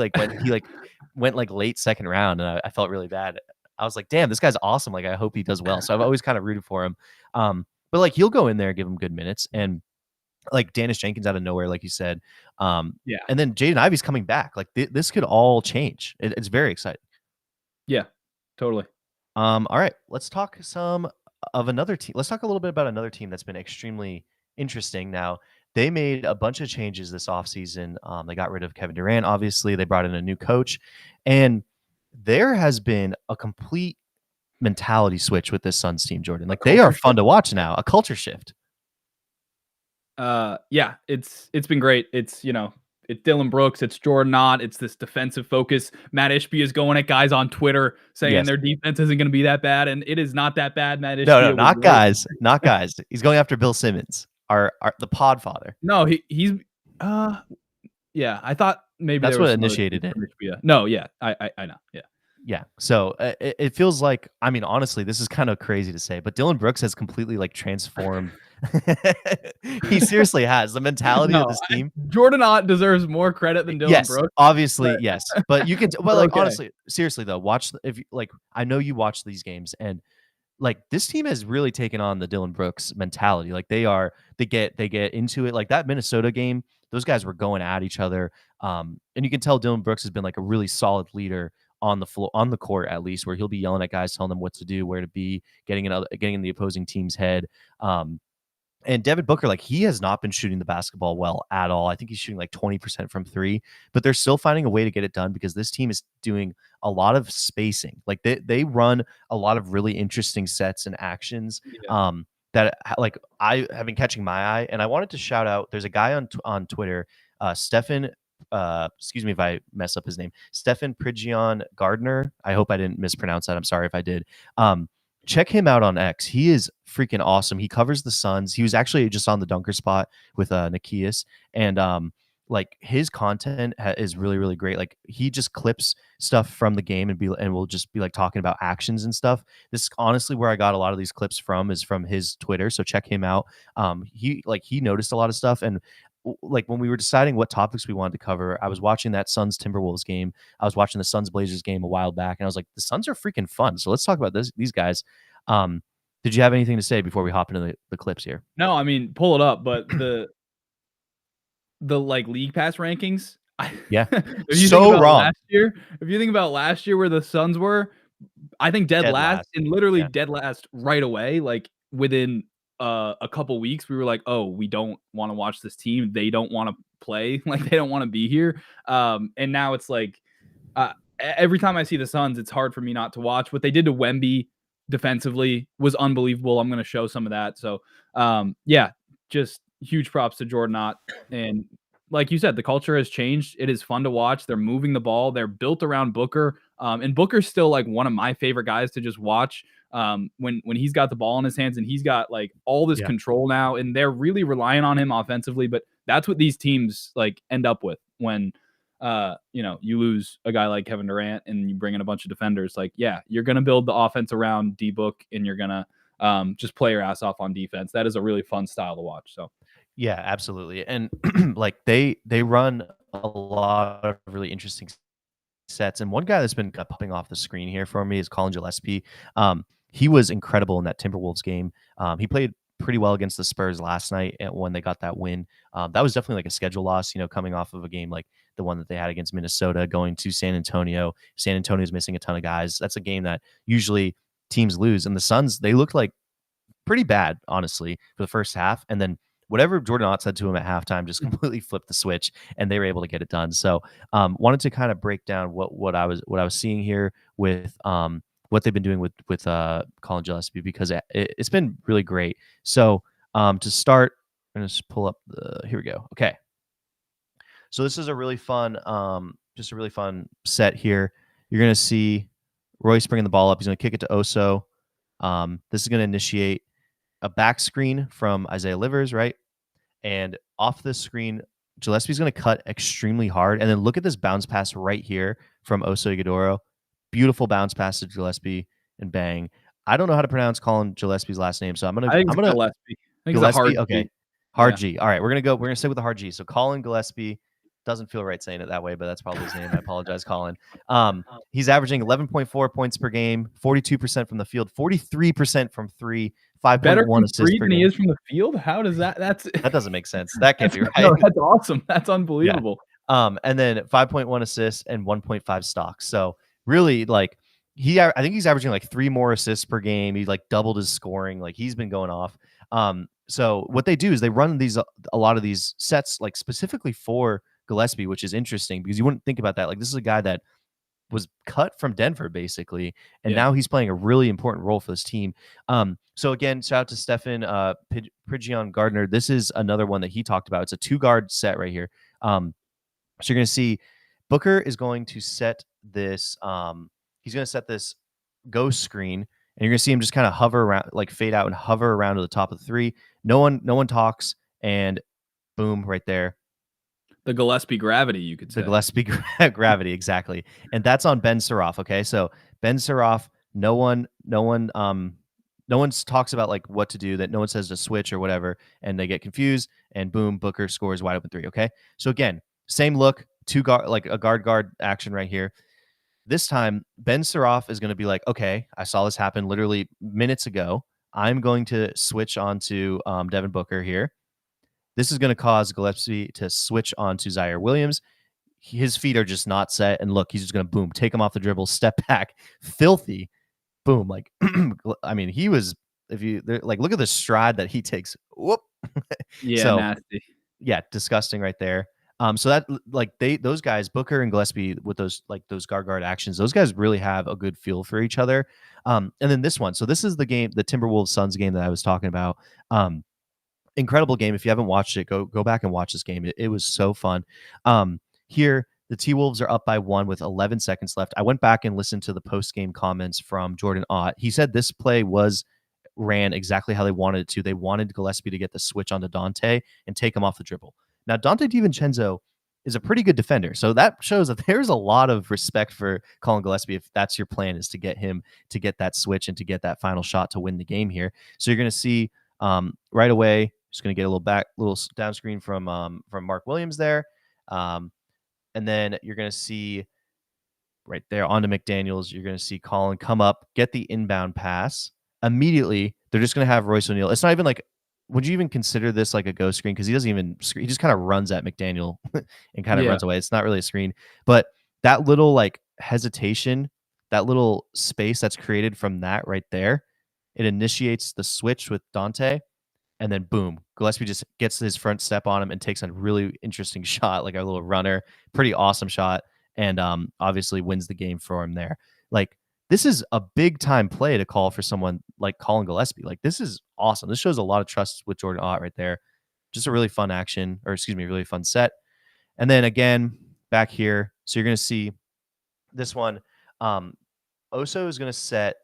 went like late second round, and I felt really bad. I was like, damn, this guy's awesome. Like I hope he does well. So I've always kind of rooted for him. But like he'll go in there, give him good minutes, and like Dennis Jenkins out of nowhere, like you said. And then Jaden Ivey's coming back. Like this could all change. It's very exciting. Yeah, totally. All right, let's talk some of another team. Let's talk a little bit about another team that's been extremely interesting. Now, they made a bunch of changes this offseason. They got rid of Kevin Durant, obviously. They brought in a new coach. And there has been a complete mentality switch with this Suns team, Jordan. Like, they are fun to watch now. A culture shift. It's been great. It's, it's Dylan Brooks, it's Jordan Ott, it's this defensive focus. Matt Ishbia is going at guys on Twitter saying their defense isn't going to be that bad, and it is not that bad. Matt Ishbia. No, not guys. He's going after Bill Simmons. our the Podfather. No, he's uh yeah. I thought maybe That's there what was some other things initiated it. from HBO. No, yeah, I know. Yeah. Yeah. So it feels like, I mean, honestly, this is kind of crazy to say, but Dylan Brooks has completely like transformed. He seriously has the mentality of No, this team. Jordan Ott deserves more credit than Dylan Yes, Brooks, obviously, but yes. But you can, well, but like, okay. honestly, seriously though, watch if like, I know you watch these games, and like this team has really taken on the Dylan Brooks mentality. Like they get into it. Like that Minnesota game, those guys were going at each other. And you can tell Dylan Brooks has been like a really solid leader on the floor, on the court at least, where he'll be yelling at guys, telling them what to do, where to be, getting in the opposing team's head. And Devin Booker, like, he has not been shooting the basketball well at all. I think he's shooting like 20% from three, but they're still finding a way to get it done because this team is doing a lot of spacing. Like they run a lot of really interesting sets and actions. Yeah. That like I have been catching my eye, and I wanted to shout out. There's a guy on Twitter, Stefan. Excuse me if I mess up his name, Stefan Prigion Gardner. I hope I didn't mispronounce that. I'm sorry if I did. Check him out on X. He is freaking awesome. He covers the Suns. He was actually just on the Dunker Spot with Nikias, and like his content is really really great. Like he just clips stuff from the game and will just be like talking about actions and stuff. This is honestly where I got a lot of these clips from, is from his Twitter. So check him out. He noticed a lot of stuff, and like when we were deciding what topics we wanted to cover, I was watching that Suns Timberwolves game. I was watching the Suns Blazers game a while back, and I was like, the Suns are freaking fun. So let's talk about these guys. Um, did you have anything to say before we hop into the clips here? No, I mean, pull it up, but the like league pass rankings, Yeah, if you think so about wrong. last year where the Suns were, I think dead Dead last, last. and literally Yeah, dead last right away, like within a couple weeks, we were like, "Oh, we don't want to watch this team. They don't want to play. Like they don't want to be here." And now it's like every time I see the Suns, it's hard for me not to watch. What they did to Wemby defensively was unbelievable. I'm going to show some of that. So, yeah, just huge props to Jordan Ott. And like you said, the culture has changed. It is fun to watch. They're moving the ball. They're built around Booker. And Booker's still like one of my favorite guys to just watch. When he's got the ball in his hands and he's got like all this yeah, control now, and they're really relying on him offensively. But that's what these teams like end up with when you lose a guy like Kevin Durant and you bring in a bunch of defenders. Like, yeah, you're gonna build the offense around D Book and you're gonna just play your ass off on defense. That is a really fun style to watch. So yeah, absolutely. And like they run a lot of really interesting sets. And one guy that's been popping off the screen here for me is Colin Gillespie. He was incredible in that Timberwolves game. He played pretty well against the Spurs last night when they got that win. That was definitely like a schedule loss, coming off of a game like the one that they had against Minnesota, going to San Antonio. San Antonio's missing a ton of guys. That's a game that usually teams lose. And the Suns, they looked like pretty bad, honestly, for the first half. And then whatever Jordan Ott said to him at halftime just completely flipped the switch, and they were able to get it done. So wanted to kind of break down what I was seeing here with what they've been doing with Colin Gillespie, because it's been really great. So to start, I'm gonna just pull up here we go. Okay. So this is a really fun, just a really fun set here. You're gonna see Royce bringing the ball up. He's gonna kick it to Oso. This is gonna initiate a back screen from Isaiah Livers, right? And off this screen, Gillespie's going to cut extremely hard. And then look at this bounce pass right here from Oso Ighodaro. Beautiful bounce pass to Gillespie, and bang. I don't know how to pronounce Colin Gillespie's last name, so I'm I think it's gonna Gillespie. I think it's a Gillespie. hard Okay, G. hard Yeah. G. All right, we're gonna stick with the hard G. So Colin Gillespie. Doesn't feel right saying it that way, but that's probably his name. I apologize, Colin. He's averaging 11.4 points per game, 42% from the field, 43% from three, Better 5.1 from assists three per than he game. is from the field. How does that? That's That doesn't make sense. That can't be right. no, that's awesome. That's Yeah. unbelievable. And then 5.1 assists and 1.5 stocks. So really, like I think he's averaging like 3 more assists per game. He like doubled his scoring. Like he's been going off. So what they do is they run a lot of these sets like specifically for Gillespie, which is interesting because you wouldn't think about that. Like this is a guy that was cut from Denver basically, and Yeah. now he's playing a really important role for this team. So again, shout out to Stefan Prigion Gardner. This is another one that he talked about. It's a 2-guard set right here. So you're going to see Booker is going to set this. He's going to set this ghost screen, and you're gonna see him just kind of hover around, like fade out and hover around to the top of the three. No one talks, and boom, right there, The Gillespie gravity, you could the say. Gillespie gravity, exactly. And that's on Ben Saroff. Okay, so Ben Saroff, no one talks about like what to do. That no one says to switch or whatever, and they get confused. And boom, Booker scores wide open three. Okay, so again, same look, two guard, like a guard action right here. This time, Ben Saroff is going to be like, okay, I saw this happen literally minutes ago. I'm going to switch onto Devin Booker here. This is going to cause Gillespie to switch onto Zaire Williams. His feet are just not set. And look, he's just going to boom, take him off the dribble, step back, filthy, boom. Like, I mean, he was, if you like, look at the stride that he takes. Whoop. Yeah, So, nasty. yeah, disgusting right there. So that like those guys, Booker and Gillespie, with those guard actions, those guys really have a good feel for each other. And then this one, so this is the game, the Timberwolves Suns game that I was talking about. Incredible game. If you haven't watched it, go back and watch this game. It was so fun. Here, the T-Wolves are up by 1 with 11 seconds left. I went back and listened to the post-game comments from Jordan Ott. He said this play ran exactly how they wanted it to. They wanted Gillespie to get the switch onto Dante and take him off the dribble. Now, Dante DiVincenzo is a pretty good defender. So that shows that there's a lot of respect for Colin Gillespie if that's your plan, is to get him to get that switch and to get that final shot to win the game here. So you're going to see right away, just going to get a little down screen from Mark Williams there. And then you're going to see right there onto McDaniels. You're going to see Colin come up, get the inbound pass. Immediately, they're just going to have Royce O'Neal. It's not even like, would you even consider this like a ghost screen? Because he doesn't even screen. He just kind of runs at McDaniel and kind of Yeah. runs away. It's not really a screen. But that little like hesitation, that little space that's created from that right there, it initiates the switch with Dante. And then boom, Gillespie just gets his front step on him and takes a really interesting shot, like a little runner. Pretty awesome shot. And obviously wins the game for him there. Like, this is a big time play to call for someone like Colin Gillespie. Like, this is awesome. This shows a lot of trust with Jordan Ott right there. Just a really fun action, or excuse me, really fun set. And then again, back here. So you're going to see this one. Oso is going to set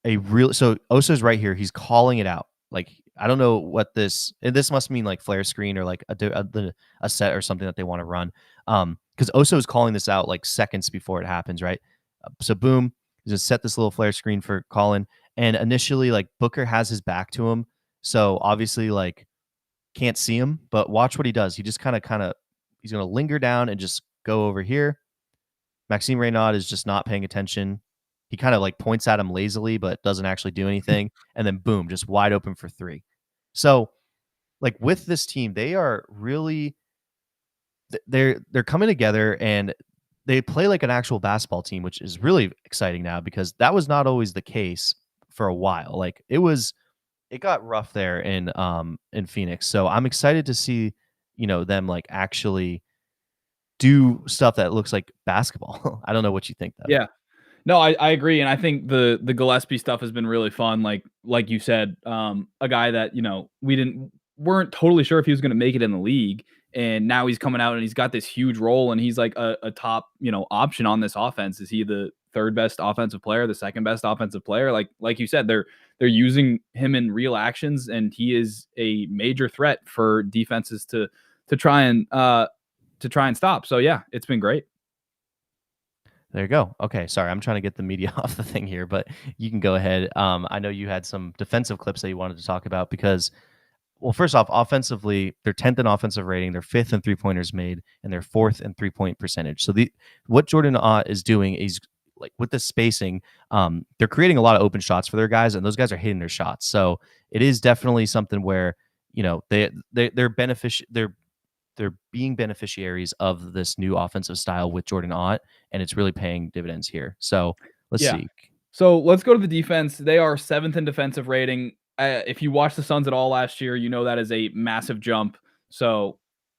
a real. So Oso's right here. He's calling it out. Like, I don't know what this must mean, like flare screen or like a set or something that they want to run. Because Oso is calling this out like seconds before it happens, right? So boom, just set this little flare screen for Colin. And initially, like Booker has his back to him, so obviously like can't see him. But watch what he does. He just kind of he's gonna linger down and just go over here. Maxime Reynaud is just not paying attention. He kind of like points at him lazily, but doesn't actually do anything. And then boom, just wide open for 3. So like with this team, they are really they're coming together and they play like an actual basketball team, which is really exciting now because that was not always the case for a while. Like it got rough there in Phoenix. So I'm excited to see, them like actually do stuff that looks like basketball. I don't know what you think though. Yeah. No, I agree, and I think the Gillespie stuff has been really fun. Like you said, a guy that weren't totally sure if he was going to make it in the league, and now he's coming out and he's got this huge role, and he's like a top option on this offense. Is he the third best offensive player, the second best offensive player? Like you said, they're using him in real actions, and he is a major threat for defenses to try and stop. So yeah, it's been great. There you go. Okay, sorry, I'm trying to get the media off the thing here, but you can go ahead. I know you had some defensive clips that you wanted to talk about because, well, first off, offensively, they're 10th in offensive rating, they're 5th in 3-pointers made, and they're 4th in 3-point percentage. So what Jordan Ott is doing is like with the spacing, they're creating a lot of open shots for their guys, and those guys are hitting their shots. So it is definitely something where they're being beneficiaries of this new offensive style with Jordan Ott, and it's really paying dividends here. So let's see. So let's go to the defense. They are 7th in defensive rating. If you watched the Suns at all last year, that is a massive jump. So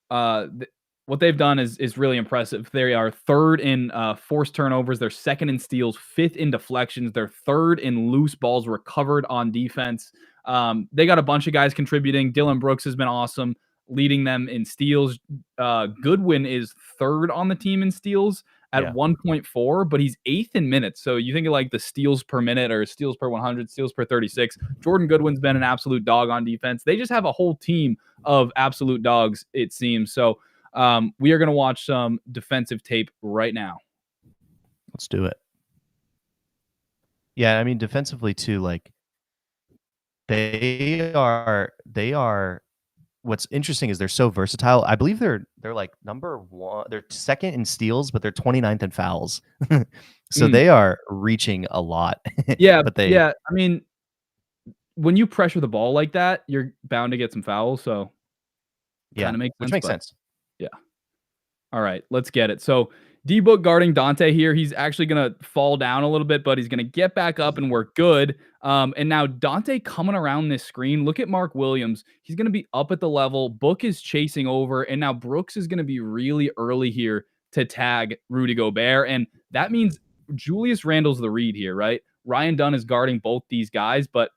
what they've done is really impressive. They are 3rd in forced turnovers. They're 2nd in steals, 5th in deflections. They're 3rd in loose balls recovered on defense. They got a bunch of guys contributing. Dylan Brooks has been awesome, leading them in steals. Goodwin is 3rd on the team in steals. at Yeah. 1.4, but he's 8th in minutes. So you think of like the steals per minute or steals per 100, steals per 36. Jordan Goodwin's been an absolute dog on defense. They just have a whole team of absolute dogs, it seems. So we are going to watch some defensive tape right now. Let's do it. Yeah, I mean defensively too, like they are what's interesting is they're so versatile. I believe they're like number 1, they're second in steals, but they're 29th in fouls. So Mm. they are reaching a lot. Yeah, But they yeah. I mean, when you pressure the ball like that, you're bound to get some fouls. So yeah, kind of makes which sense. makes But sense. yeah. All right, let's get it. So D-Book guarding Dante here. He's actually going to fall down a little bit, but he's going to get back up and work good. And now Dante coming around this screen. Look at Mark Williams. He's going to be up at the level. Book is chasing over. And now Brooks is going to be really early here to tag Rudy Gobert. And that means Julius Randle's the read here, right? Ryan Dunn is guarding both these guys, but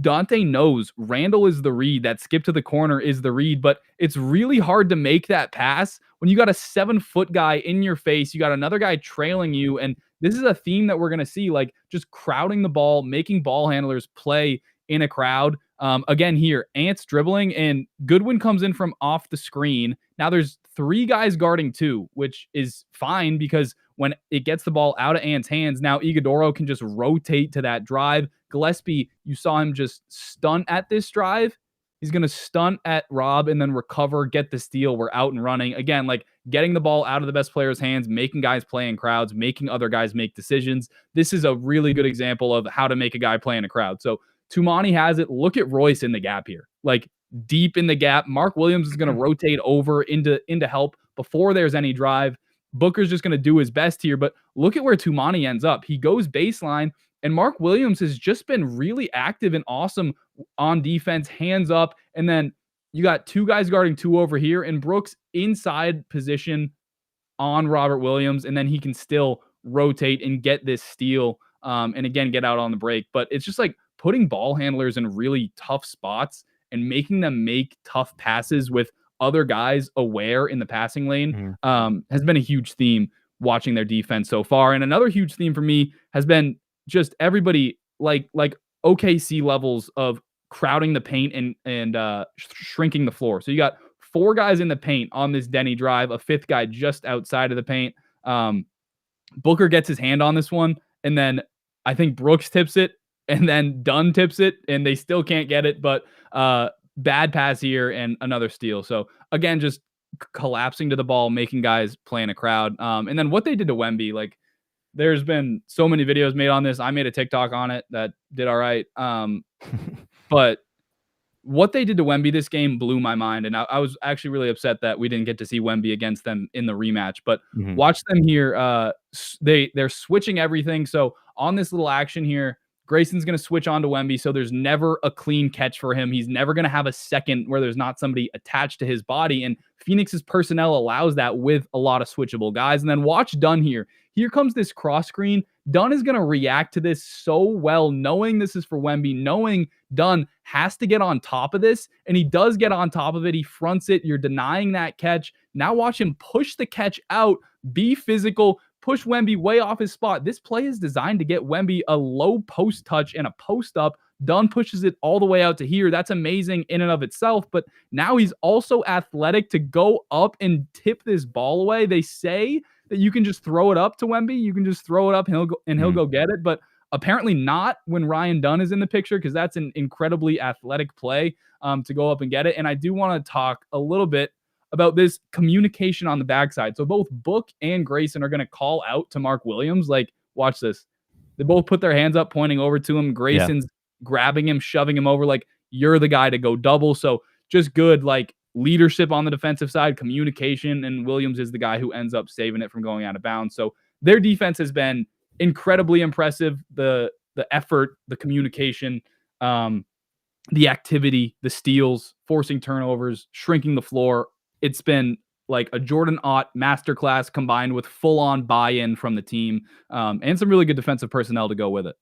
Dante knows Randall is the read. That skip to the corner is the read, but it's really hard to make that pass when you got a 7-foot guy in your face. You got another guy trailing you. And this is a theme that we're going to see, like just crowding the ball, making ball handlers play in a crowd. Again, here, Ant's dribbling and Goodwin comes in from off the screen. Now there's 3 guys guarding 2, which is fine because when it gets the ball out of Ant's hands, now Iguodaro can just rotate to that drive. Gillespie, you saw him just stunt at this drive. He's going to stunt at Rob and then recover, get the steal. We're out and running. Again, like getting the ball out of the best player's hands, making guys play in crowds, making other guys make decisions. This is a really good example of how to make a guy play in a crowd. So Tumani has it. Look at Royce in the gap here. Like deep in the gap. Mark Williams is going to rotate over into help before there's any drive. Booker's just going to do his best here, but look at where Tumani ends up. He goes baseline, and Mark Williams has just been really active and awesome on defense, hands up, and then you got 2 guys guarding 2 over here, and Brooks inside position on Robert Williams, and then he can still rotate and get this steal, and again, get out on the break. But it's just like putting ball handlers in really tough spots and making them make tough passes with other guys aware in the passing lane has been a huge theme watching their defense so far. And another huge theme for me has been just everybody like OKC levels of crowding the paint and shrinking the floor. So you got 4 guys in the paint on this Denny drive, a 5th guy just outside of the paint. Booker gets his hand on this one, and then I think Brooks tips it, and then Dunn tips it, and they still can't get it. But bad pass here and another steal. So again, just collapsing to the ball, making guys play in a crowd. And then what they did to Wemby, like there's been so many videos made on this. I made a TikTok on it that did all right. But what they did to Wemby this game blew my mind. And I was actually really upset that we didn't get to see Wemby against them in the rematch. But watch them here. They're switching everything. So on this little action here, Grayson's going to switch on to Wemby, so there's never a clean catch for him. He's never going to have a second where there's not somebody attached to his body, and Phoenix's personnel allows that with a lot of switchable guys. And then watch Dunn here. Here comes this cross screen. Dunn is going to react to this so well, knowing this is for Wemby, knowing Dunn has to get on top of this, and he does get on top of it. He fronts it. You're denying that catch. Now watch him push the catch out, be physical, push Wemby way off his spot. This play is designed to get Wemby a low post touch and a post up. Dunn pushes it all the way out to here. That's amazing in and of itself, but now he's also athletic to go up and tip this ball away. They say that you can just throw it up to Wemby. You can just throw it up and he'll go get it, but apparently not when Ryan Dunn is in the picture, because that's an incredibly athletic play to go up and get it. And I do want to talk a little bit about this communication on the backside. So both Book and Grayson are going to call out to Mark Williams. Like, watch this. They both put their hands up, pointing over to him. Grayson's grabbing him, shoving him over, like, you're the guy to go double. So just good, like, leadership on the defensive side, communication, and Williams is the guy who ends up saving it from going out of bounds. So their defense has been incredibly impressive. The effort, the communication, the activity, the steals, forcing turnovers, shrinking the floor. It's been like a Jordan Ott masterclass combined with full-on buy-in from the team, and some really good defensive personnel to go with it.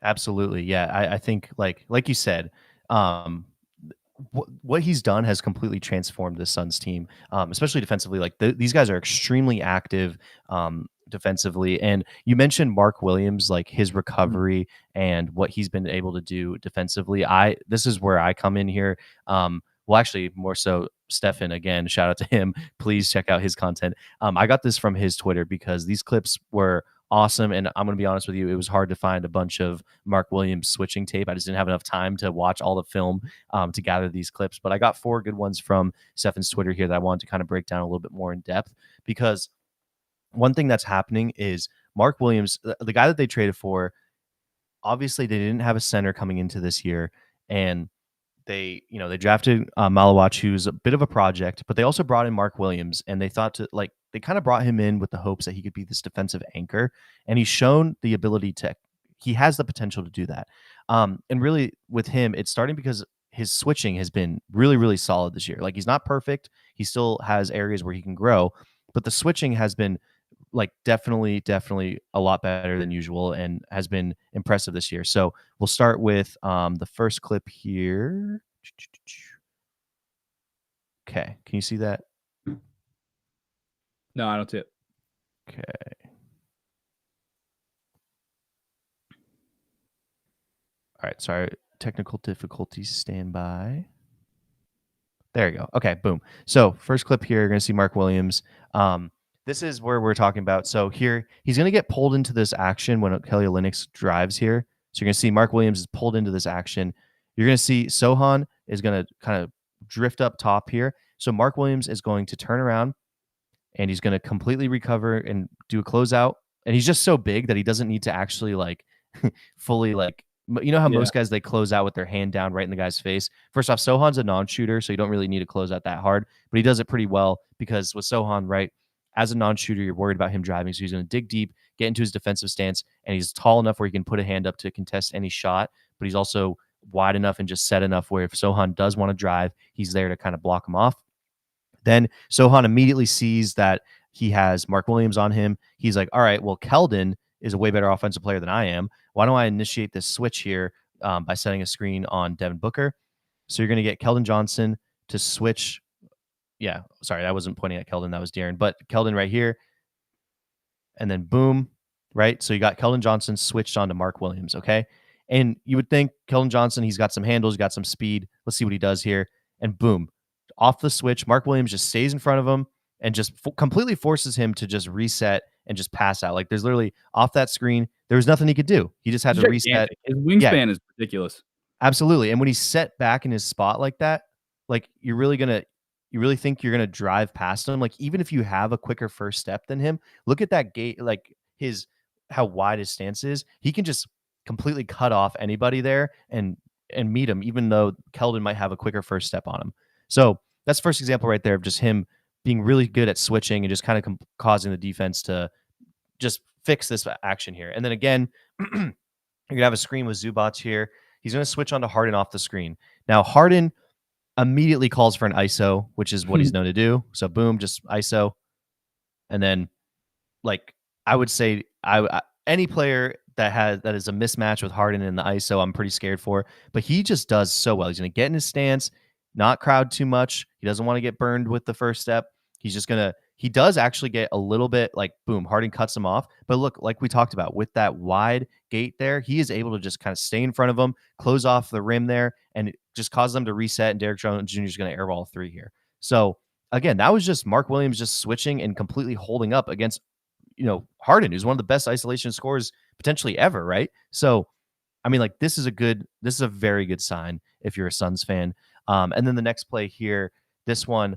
Absolutely. Yeah. I think like you said, what he's done has completely transformed the Suns team, especially defensively. Like these guys are extremely active defensively. And you mentioned Mark Williams, like his Mhm. recovery and what he's been able to do defensively. This is where I come in here. Well, actually, more so, Stefan. Again, shout out to him. Please check out his content. I got this from his Twitter because these clips were awesome. And I'm going to be honest with you, it was hard to find a bunch of Mark Williams switching tape. I just didn't have enough time to watch all the film to gather these clips. But I got 4 good ones from Stefan's Twitter here that I wanted to kind of break down a little bit more in depth, because one thing that's happening is Mark Williams, the guy that they traded for, obviously they didn't have a center coming into this year, and they drafted Malawach, who's a bit of a project, but they also brought in Mark Williams, and they kind of brought him in with the hopes that he could be this defensive anchor, and he's shown the ability to, he has the potential to do that. And really with him, it's starting because his switching has been really, really solid this year. Like he's not perfect, he still has areas where he can grow, but the switching has been like definitely a lot better than usual and has been impressive this year. So we'll start with the first clip here. Okay, can you see that? No, I don't see it. Okay. All right, sorry, technical difficulties, stand by. There you go. Okay, boom. So first clip here, you're going to see Mark Williams. This is where we're talking about. So here, he's going to get pulled into this action when Kelly Olynyk drives here. So you're going to see Mark Williams is pulled into this action. You're going to see Sohan is going to kind of drift up top here. So Mark Williams is going to turn around and he's going to completely recover and do a closeout. And he's just so big that he doesn't need to actually like fully like, you know how Yeah. most guys, they close out with their hand down right in the guy's face. First off, Sohan's a non-shooter, so you don't really need to close out that hard, but he does it pretty well because with Sohan, right, as a non-shooter, you're worried about him driving, so he's going to dig deep, get into his defensive stance, and he's tall enough where he can put a hand up to contest any shot, but he's also wide enough and just set enough where if Sohan does want to drive, he's there to kind of block him off. Then Sohan immediately sees that he has Mark Williams on him. He's like, all right, well, Keldon is a way better offensive player than I am. Why don't I initiate this switch here by setting a screen on Devin Booker? So you're going to get Keldon Johnson to switch. Yeah, sorry, I wasn't pointing at Keldon. That was Darren. But Keldon right here. And then boom, right? So you got Keldon Johnson switched on to Mark Williams, okay? And you would think Keldon Johnson, he's got some handles, got some speed. Let's see what he does here. And boom, off the switch, Mark Williams just stays in front of him and just completely forces him to just reset and just pass out. Like there's literally off that screen, there was nothing he could do. He just had He's to reset. gigantic. His Yeah, wingspan is ridiculous. absolutely. And when he's set back in his spot like that, like you really think you're gonna drive past him? Like even if you have a quicker first step than him, look at that gate, like his how wide his stance is. He can just completely cut off anybody there and meet him, even though Keldon might have a quicker first step on him. So that's the first example right there of just him being really good at switching and just kind of causing the defense to just fix this action here. And then again, you're gonna have a screen with Zubats here. He's gonna switch onto Harden off the screen. Now Harden immediately calls for an ISO, which is what he's known to do. So boom, just ISO, and then like I would say, any player that is a mismatch with Harden in the ISO, I'm pretty scared for. But he just does so well. He's going to get in his stance, not crowd too much. He doesn't want to get burned with the first step. He's just gonna. He does actually get a little bit like boom, Harden cuts him off. But look, like we talked about with that wide gate there, he is able to just kind of stay in front of him, close off the rim there, and just cause them to reset. And Derek Jones Jr. is going to airball 3 here. So again, that was just Mark Williams just switching and completely holding up against Harden, who's one of the best isolation scorers potentially ever, right? So I mean, like this is a very good sign if you're a Suns fan. And then the next play here, this one,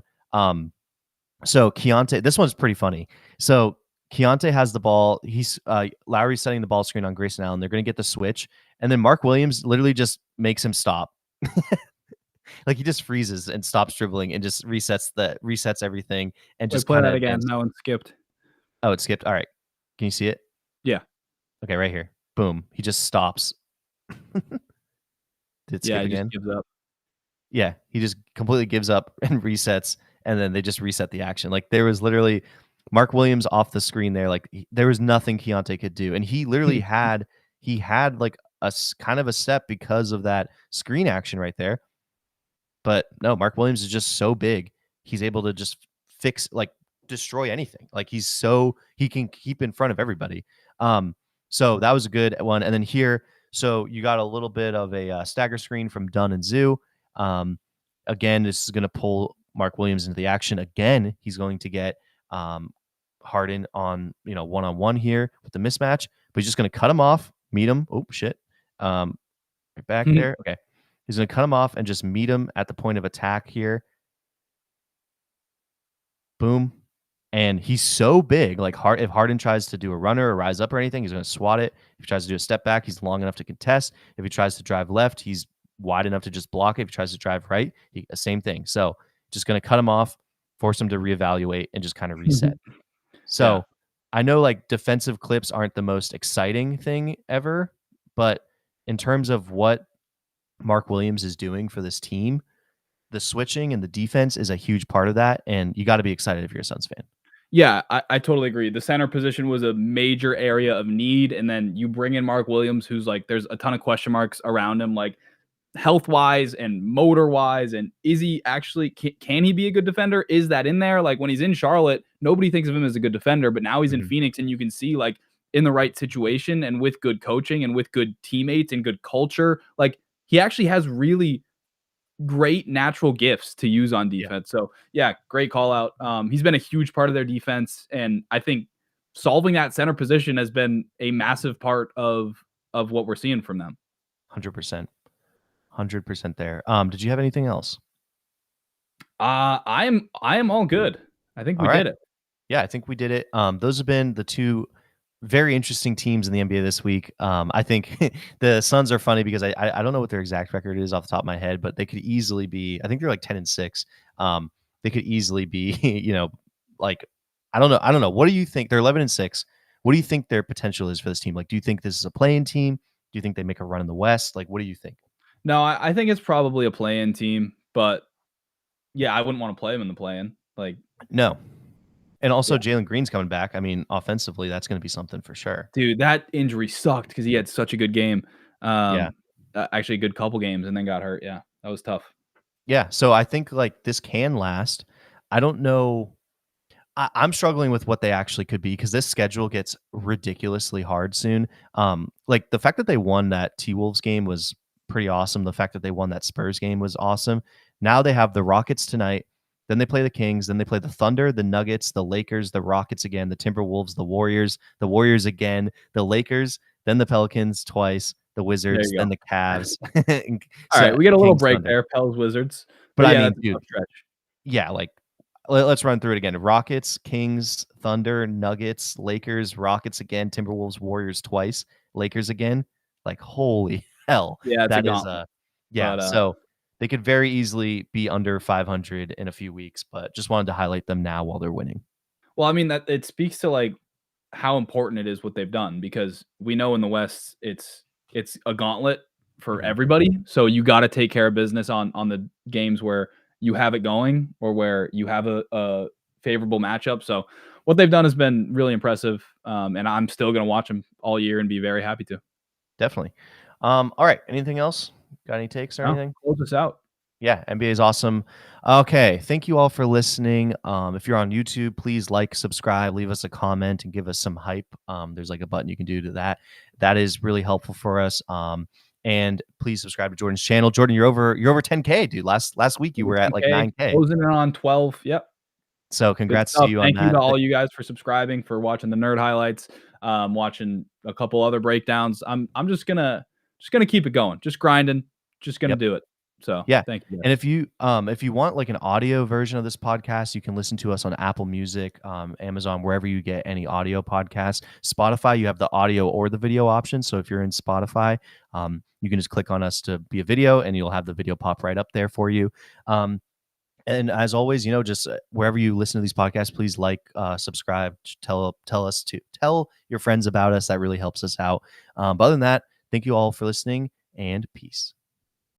so Keontae, this one's pretty funny. So Keontae has the ball. He's Lowry's setting the ball screen on Grayson Allen. They're going to get the switch, and then Mark Williams literally just makes him stop. Like he just freezes and stops dribbling and just resets everything and just Play kind that of again. advances. That one skipped. Oh, it skipped. All right, can you see it? Yeah. Okay, right here. Boom. He just stops. Did it skip He again? just gives up. Yeah, he just completely gives up and resets, and then they just reset the action. Like there was literally Mark Williams off the screen there. Like there was nothing Keontae could do, and he literally had like a kind of a step because of that screen action right there. But no, Mark Williams is just so big. He's able to just destroy anything. Like he can keep in front of everybody. So that was a good one. And then here, so you got a little bit of a stagger screen from Dunn and Zoo. Again, this is going to pull Mark Williams into the action. Again, he's going to get Harden on one-on-one here with the mismatch, but he's just going to cut him off, meet him. Oh shit, right back there. Okay, he's going to cut him off and just meet him at the point of attack here. Boom. And he's so big, like if Harden tries to do a runner or rise up or anything, he's going to swat it. If he tries to do a step back, he's long enough to contest. If he tries to drive left, he's wide enough to just block it. If he tries to drive right, same thing. So just going to cut him off, force him to reevaluate, and just kind of reset. So I know like defensive clips aren't the most exciting thing ever, but in terms of what Mark Williams is doing for this team, the switching and the defense is a huge part of that. And you got to be excited if you're a Suns fan. Yeah, I totally agree. The center position was a major area of need. And then you bring in Mark Williams, who's like, there's a ton of question marks around him, like health wise and motor wise. And is he actually, can he be a good defender? Is that in there? Like when he's in Charlotte, nobody thinks of him as a good defender, but now he's in Phoenix and you can see like in the right situation and with good coaching and with good teammates and good culture, like he actually has really great natural gifts to use on defense. So yeah, great call out. He's been a huge part of their defense. And I think solving that center position has been a massive part of what we're seeing from them. 100%. 100% there. Did you have anything else? I am all good. I think we did it. Yeah, I think we did it. Those have been the two very interesting teams in the NBA this week. I think the Suns are funny because I don't know what their exact record is off the top of my head, but they could easily be, I think they're like 10-6. They could easily be, like, I don't know. What do you think? They're 11-6. What do you think their potential is for this team? Like, do you think this is a play-in team? Do you think they make a run in the West? Like, what do you think? No, I think it's probably a play-in team, but yeah, I wouldn't want to play them in the play-in. Like, no. And also Jalen Green's coming back. I mean, offensively, that's going to be something for sure. Dude, that injury sucked because he had such a good game. Actually a good couple games and then got hurt. Yeah, that was tough. Yeah, so I think like this can last. I don't know. I'm struggling with what they actually could be because this schedule gets ridiculously hard soon. Like the fact that they won that T-Wolves game was pretty awesome. The fact that they won that Spurs game was awesome. Now they have the Rockets tonight. Then they play the Kings. Then they play the Thunder, the Nuggets, the Lakers, the Rockets again, the Timberwolves, the Warriors again, the Lakers, then the Pelicans twice, the Wizards, then the Cavs. All right, we get a little break there, Pels, Wizards. But I mean, dude, yeah, like let's run through it again. Rockets, Kings, Thunder, Nuggets, Lakers, Rockets again, Timberwolves, Warriors twice, Lakers again. Like holy hell. Yeah, that is so they could very easily be under 500 in a few weeks, but just wanted to highlight them now while they're winning. Well, I mean, that it speaks to like how important it is what they've done because we know in the West it's a gauntlet for everybody. So you got to take care of business on the games where you have it going or where you have a favorable matchup. So what they've done has been really impressive, and I'm still going to watch them all year and be very happy to. Definitely. All right. Anything else? Got any takes or anything? Close us out. Yeah, NBA is awesome. Okay, thank you all for listening. If you're on YouTube, please like, subscribe, leave us a comment, and give us some hype. There's like a button you can do to that. That is really helpful for us. And please subscribe to Jordan's channel. Jordan, you're over 10K, dude. Last week you were at like 9K. Closing in on 12. Yep. So congrats to you on that. Thank you to all you guys for subscribing, for watching the nerd highlights, watching a couple other breakdowns. I'm just gonna keep it going, just grinding, just gonna do it. So yeah, thank you. And if you want like an audio version of this podcast, you can listen to us on Apple Music, Amazon, wherever you get any audio podcasts. Spotify, you have the audio or the video option. So if you're in Spotify, you can just click on us to be a video, and you'll have the video pop right up there for you. And as always, just wherever you listen to these podcasts, please like, subscribe, tell your friends about us. That really helps us out. But other than that, thank you all for listening, and peace.